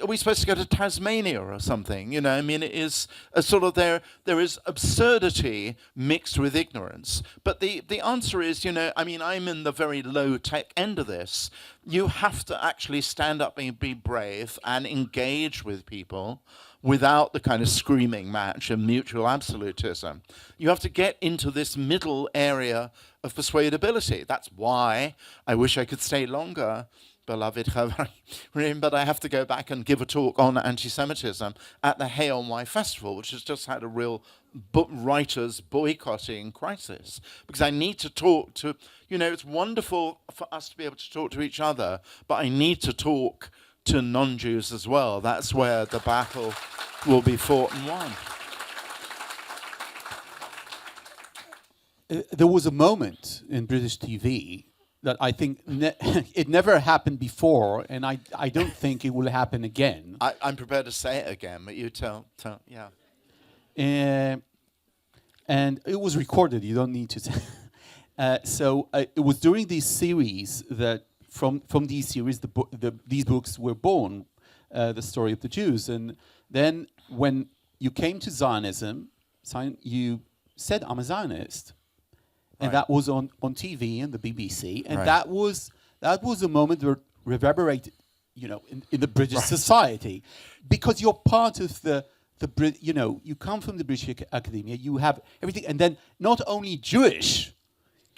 we supposed to go to Tasmania or something? It is a sort of there is absurdity mixed with ignorance. But the answer is, I'm in the very low-tech end of this. You have to actually stand up and be brave and engage with people without the kind of screaming match and mutual absolutism. You have to get into this middle area of persuadability. That's why I wish I could stay longer, beloved Chavarim, but I have to go back and give a talk on anti-Semitism at the Hay on Wye Festival, which has just had a real writers boycotting crisis. Because I need to talk to, it's wonderful for us to be able to talk to each other, but I need to talk to non-Jews as well. That's where the battle will be fought and won. There was a moment in British TV that I think it never happened before, and I don't think it will happen again. I'm prepared to say it again, but you tell yeah. And it was recorded. You don't need to say. It was during this series that from these series these books were born, the story of the Jews. And then when you came to Zionism, you said, I'm a Zionist. And that was on TV and the BBC, and that was a moment that reverberated, in the British society, because you're part of the you come from the British Academia, you have everything, and then not only Jewish,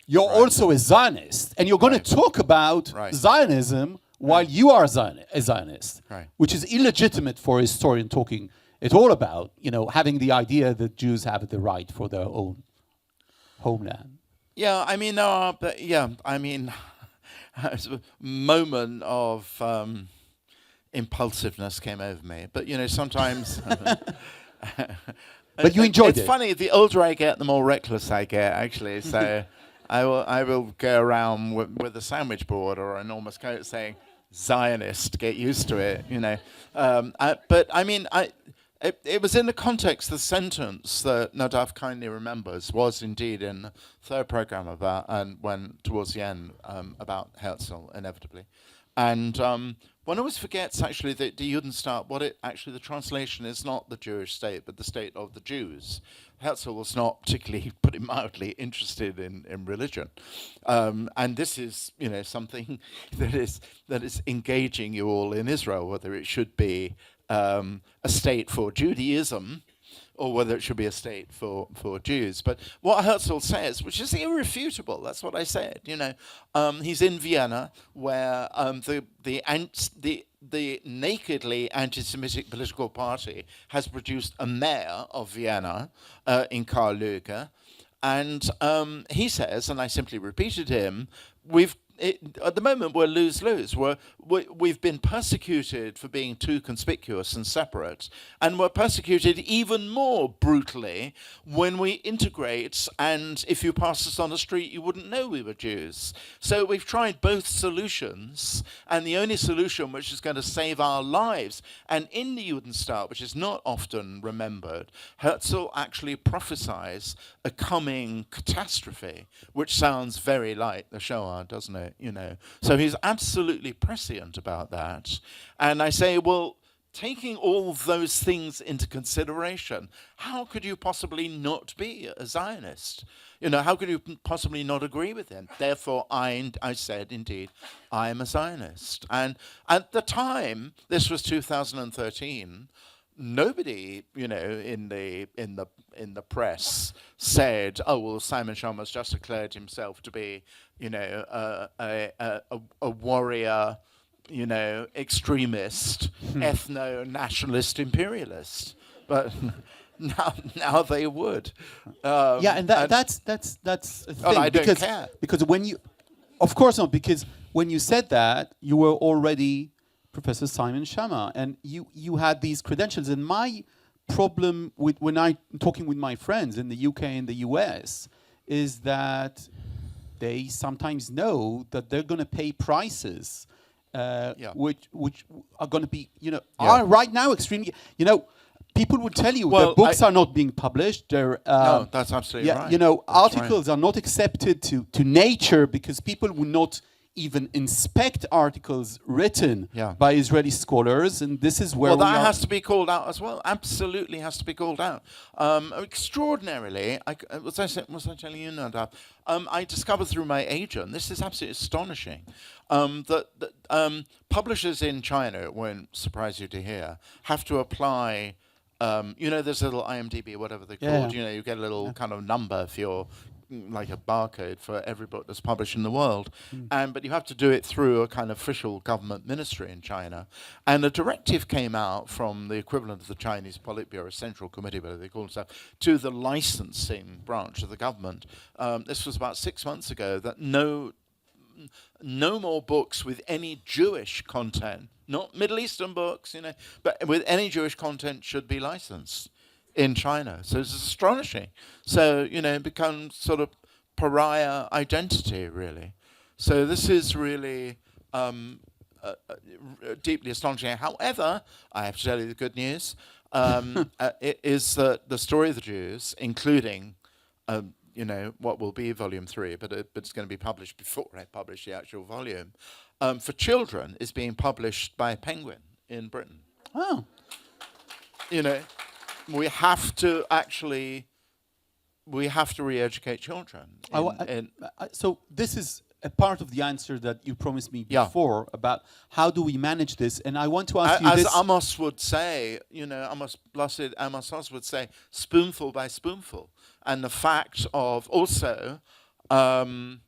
you're also a Zionist, and you're going to talk about Zionism while you are a Zionist, which is illegitimate for a historian talking at all about, having the idea that Jews have the right for their own homeland. Yeah, a moment of impulsiveness came over me. But, sometimes... But you enjoyed it. It's funny, the older I get, the more reckless I get, actually. So I will go around with a sandwich board or an enormous coat saying, Zionist, get used to it, But, it was in the context, the sentence that Nadav kindly remembers was indeed in the third program about, and when towards the end, about Herzl, inevitably. And one always forgets actually that the Judenstaat, the translation is not the Jewish state, but the state of the Jews. Herzl was not particularly, put it mildly, interested in religion. And this is, something that is engaging you all in Israel, whether it should be a state for Judaism or whether it should be a state for Jews. But what Herzl says, which is irrefutable, that's what I said, he's in Vienna, where the nakedly anti-Semitic political party has produced a mayor of Vienna in Karl Lueger, and he says, and I simply repeated him, at the moment we're lose-lose. We've been persecuted for being too conspicuous and separate, and we're persecuted even more brutally when we integrate, and if you passed us on the street you wouldn't know we were Jews. So we've tried both solutions, and the only solution which is going to save our lives, and in the Judenstaat, which is not often remembered, Herzl actually prophesies a coming catastrophe, which sounds very like the Shoah, doesn't it? So he's absolutely prescient about that. And I say, well, taking all those things into consideration, how could you possibly not be a Zionist? How could you possibly not agree with him? Therefore, I said, indeed, I am a Zionist. And at the time, this was 2013, nobody, in the press said, "Oh well, Simon Schama's just declared himself to be, a warrior, extremist, ethno-nationalist imperialist." But now they would. And that's a thing. Oh, I don't care. Because when you, of course not, because when you said that, you were already Professor Simon Schama, and you had these credentials. And my problem with when I'm talking with my friends in the UK and the US is that they sometimes know that they're going to pay prices, which are going to be, are right now extremely, people would tell you their books are not being published. They're, no, that's absolutely right. Articles are not accepted to Nature because people would not even inspect articles written by Israeli scholars, and this is where that has to be called out as well. Absolutely has to be called out. Extraordinarily, was I telling you, Nadav? I discovered through my agent, this is absolutely astonishing, that publishers in China, it won't surprise you to hear, have to apply. There's a little IMDb, whatever they're called. You get a little kind of number if you're like a barcode for every book that's published in the world. But you have to do it through a kind of official government ministry in China. And a directive came out from the equivalent of the Chinese Politburo Central Committee, whatever they call themselves, to the licensing branch of the government. This was about 6 months ago, that no more books with any Jewish content, not Middle Eastern books, but with any Jewish content should be licensed in China. So it's astonishing. So, it becomes sort of pariah identity, really. So this is really deeply astonishing. However, I have to tell you the good news, it is that the story of the Jews, including, what will be volume 3, but it's going to be published before I publish the actual volume, for children is being published by Penguin in Britain. Oh. We have to re-educate children. So this is a part of the answer that you promised me before about how do we manage this, and I want to ask you this. As Amos would say, blessed Amos Oz would say, spoonful by spoonful. And the fact of also, I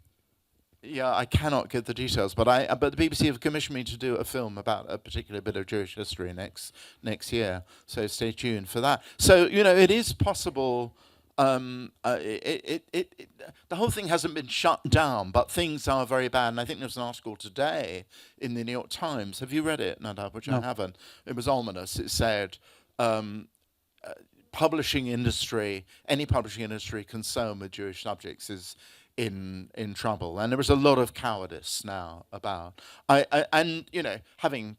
cannot give the details, but the BBC have commissioned me to do a film about a particular bit of Jewish history next year. So stay tuned for that. So it is possible. The whole thing hasn't been shut down, but things are very bad. And I think there's an article today in the New York Times. Have you read it, Nadav? Which I haven't. It was ominous. It said, publishing industry, any publishing industry concerned with Jewish subjects is in trouble. And there was a lot of cowardice now about. Having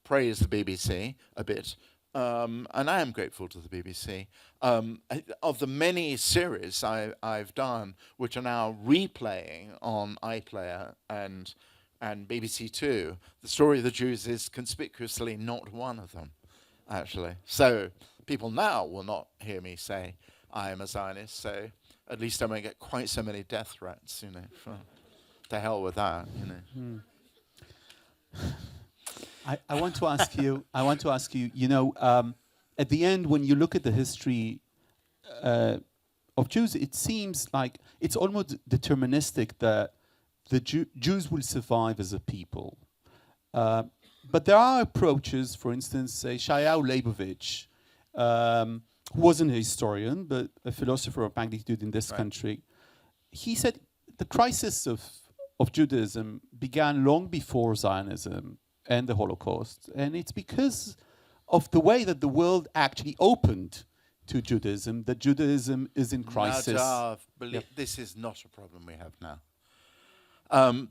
praised the BBC a bit, and I am grateful to the BBC. Of the many series I've done, which are now replaying on iPlayer and BBC Two, the story of the Jews is conspicuously not one of them, actually. So people now will not hear me say I am a Zionist. So at least I won't get quite so many death threats. To hell with that. I want to ask you. At the end, when you look at the history of Jews, it seems like it's almost deterministic that the Jews will survive as a people. But there are approaches. For instance, Shayahu Leibovich, who wasn't a historian but a philosopher of magnitude in this country, he said the crisis of Judaism began long before Zionism and the Holocaust, and it's because of the way that the world actually opened to Judaism that Judaism is in crisis. This is not a problem we have now.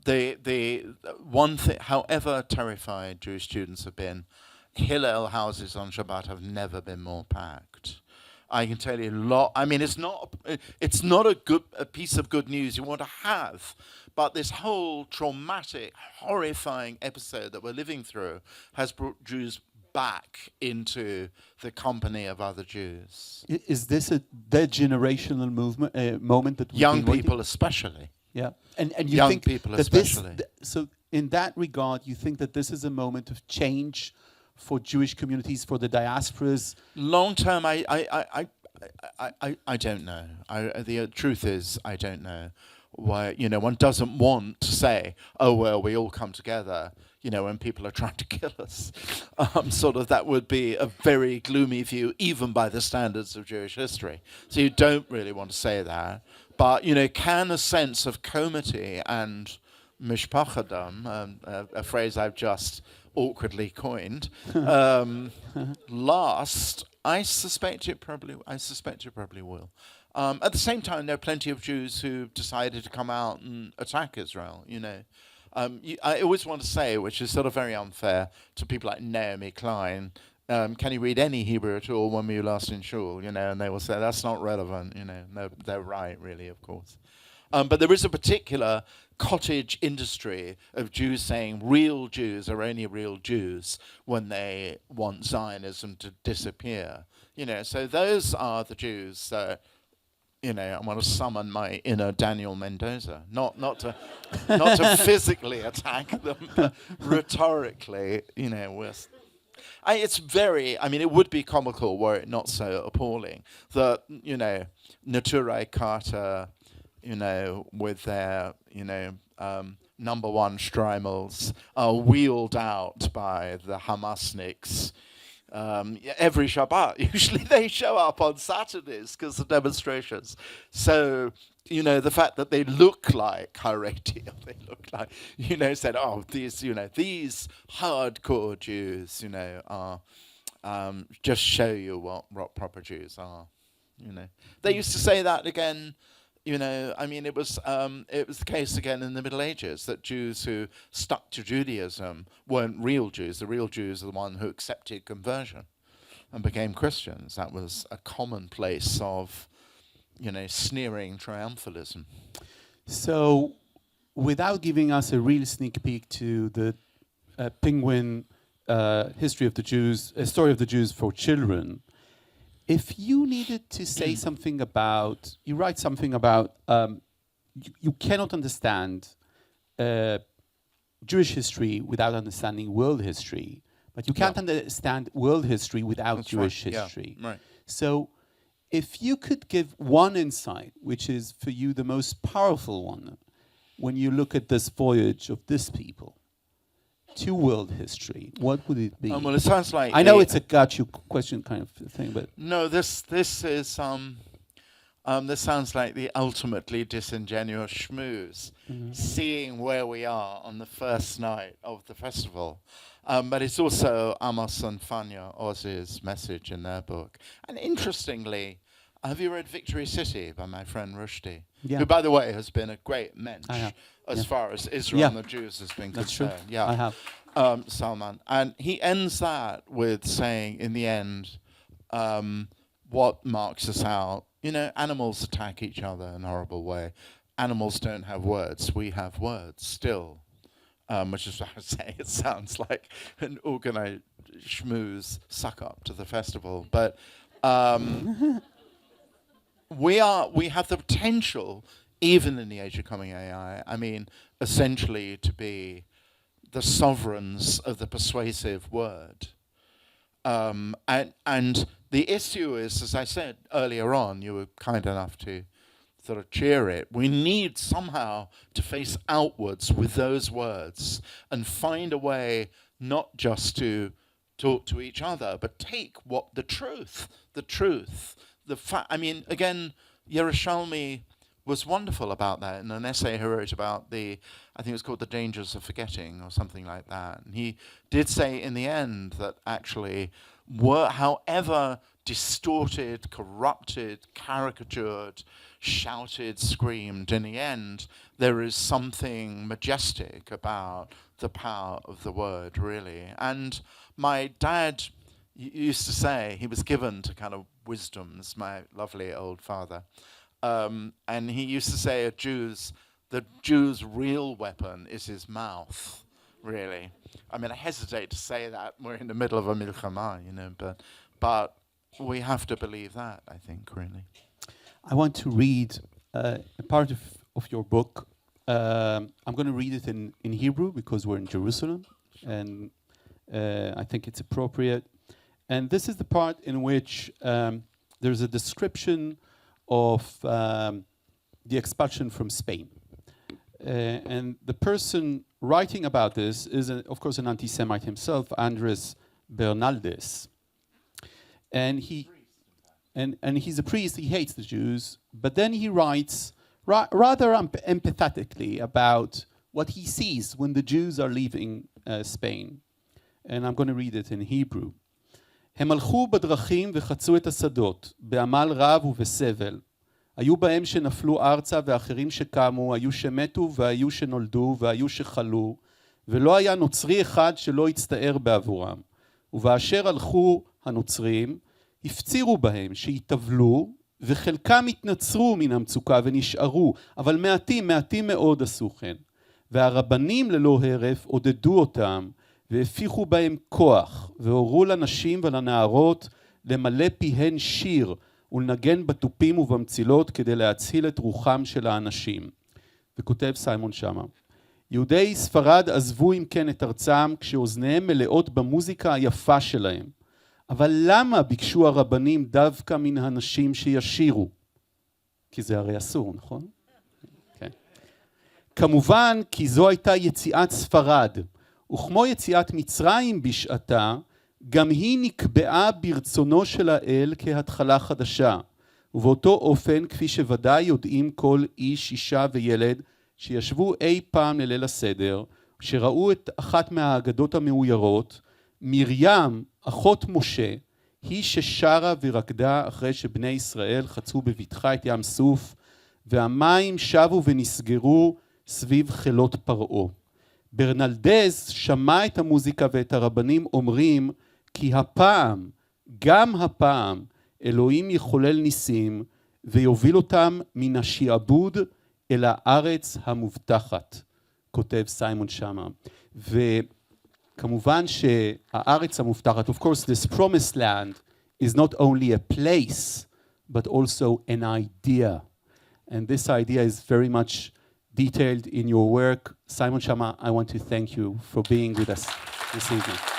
The one thing, however terrified Jewish students have been, Hillel houses on Shabbat have never been more packed. I can tell you a lot. I mean, it's not a piece of good news you want to have, but this whole traumatic, horrifying episode that we're living through has brought Jews back into the company of other Jews. Is this their generational moment that young people especially? Yeah, and you young think people that especially. So in that regard, you think that this is a moment of change for Jewish communities, for the diasporas? Long term, I don't know. The truth is, I don't know. Why, one doesn't want to say, oh, well, we all come together, when people are trying to kill us. Sort of that would be a very gloomy view, even by the standards of Jewish history. So you don't really want to say that. But, can a sense of comity and mishpachadam, a phrase I've just awkwardly coined, last? I suspect it probably will. At the same time, there are plenty of Jews who decided to come out and attack Israel. I always want to say, which is sort of very unfair to people like Naomi Klein, can you read any Hebrew at all? When were you last in shul? And they will say that's not relevant. No, they're right, really, of course. But there is a particular cottage industry of Jews saying real Jews are only real Jews when they want Zionism to disappear. So those are the Jews that, I want to summon my inner Daniel Mendoza, not to physically attack them, but rhetorically, it's very, it would be comical were it not so appalling that, Neturei Karta, with their, number one Streimels are wheeled out by the Hamasniks every Shabbat. Usually they show up on Saturdays because of demonstrations. So, the fact that they look like Haredi, they look like, said, oh, these hardcore Jews, are just show you what proper Jews are. They used to say that again. It was the case again in the Middle Ages that Jews who stuck to Judaism weren't real Jews. The real Jews are the one who accepted conversion and became Christians. That was a commonplace of, sneering triumphalism. So, without giving us a real sneak peek to the Penguin history of the Jews, a story of the Jews for children, if you needed to say something about, you write something about, you cannot understand Jewish history without understanding world history, but you can't understand world history without Jewish history. Yeah, right. So if you could give one insight, which is for you the most powerful one, when you look at this voyage of this people to world history, what would it be? Well, it sounds like I know it's a got you question kind of thing, but no, this is this sounds like the ultimately disingenuous schmooze, seeing where we are on the first night of the festival. But it's also Amos and Fania Oz's message in their book. And interestingly, Have you read Victory City by my friend Rushdie? Yeah. Who, by the way, has been a great mensch I have. as Yeah. far as Israel Yeah. and the Jews has been That's true. concerned. Yeah, I have. Salman. And he ends that with saying, in the end, what marks us out, you know, animals attack each other in a horrible way. Animals don't have words. We have words still. Which is why I say it sounds like an organized schmooze suck up to the festival. But we have the potential, even in the age of coming AI, I mean, essentially to be the sovereigns of the persuasive word. And the issue is, as I said earlier on, you were kind enough to sort of cheer it. We need somehow to face outwards with those words and find a way not just to talk to each other, but take what the truth, I mean, again, Yerushalmi was wonderful about that in an essay he wrote about I think it was called The Dangers of Forgetting or something like that. And he did say in the end that actually, however distorted, corrupted, caricatured, shouted, screamed, in the end, there is something majestic about the power of the word, really. And my dad used to say, he was given to kind of wisdoms, my lovely old father, and he used to say the Jew's real weapon is his mouth, really. I mean, I hesitate to say that, we're in the middle of a milchama, you know, but we have to believe that, I think, really. I want to read a part of your book. I'm going to read it in Hebrew because we're in Jerusalem, and I think it's appropriate. And this is the part in which there's a description of the expulsion from Spain. And the person writing about this is, of course, an anti-Semite himself, Andres Bernaldez. And he's a priest, he hates the Jews, but then he writes rather empathetically about what he sees when the Jews are leaving Spain. And I'm going to read it in Hebrew. הם הלכו בדרכים וחצו את השדות, בעמל רב ובסבל. היו בהם שנפלו ארצה ואחרים שקמו, היו שמתו והיו שנולדו והיו שחלו, ולא היה נוצרי אחד שלא הצטער בעבורם. ובאשר הלכו הנוצרים, הפצירו בהם שיתבלו, וחלקם התנצרו מן המצוקה ונשארו, אבל מעטים מאוד עשו כן. והרבנים ללא הרף עודדו אותם, והפיחו בהם כוח, והורו לנשים ולנערות למלא פיהן שיר, ולנגן בתופים ובמצילות כדי להציל את רוחם של האנשים. וכותב סיימון שמה, יהודי ספרד עזבו אם כן את ארצם כשאוזניהם מלאות במוזיקה היפה שלהם. אבל למה ביקשו הרבנים דווקא מן הנשים שישירו? כי זה הרי אסור, נכון? כן. כמובן, כי זו הייתה יציאת ספרד, וכמו יציאת מצרים בשעתה, גם היא נקבעה ברצונו של האל כהתחלה חדשה. ובאותו אופן, כפי שוודאי יודעים כל איש, אישה וילד, שישבו אי פעם לליל הסדר, שראו את אחת מהאגדות המאוירות, מרים, אחות משה, היא ששרה ורקדה אחרי שבני ישראל חצו בבטחה את ים סוף, והמים שבו ונסגרו סביב חילות פרעה. ברנלדז שמע את המוזיקה ואת הרבנים אומרים, כי הפעם, גם הפעם, אלוהים יחולל ניסים, ויוביל אותם מן השעבוד אל הארץ המובטחת, כותב סיימון שמה. וכמובן שהארץ המובטחת, of course this promised land is not only a place, but also an idea. And this idea is very much detailed in your work. Simon Shama, I want to thank you for being with us this evening.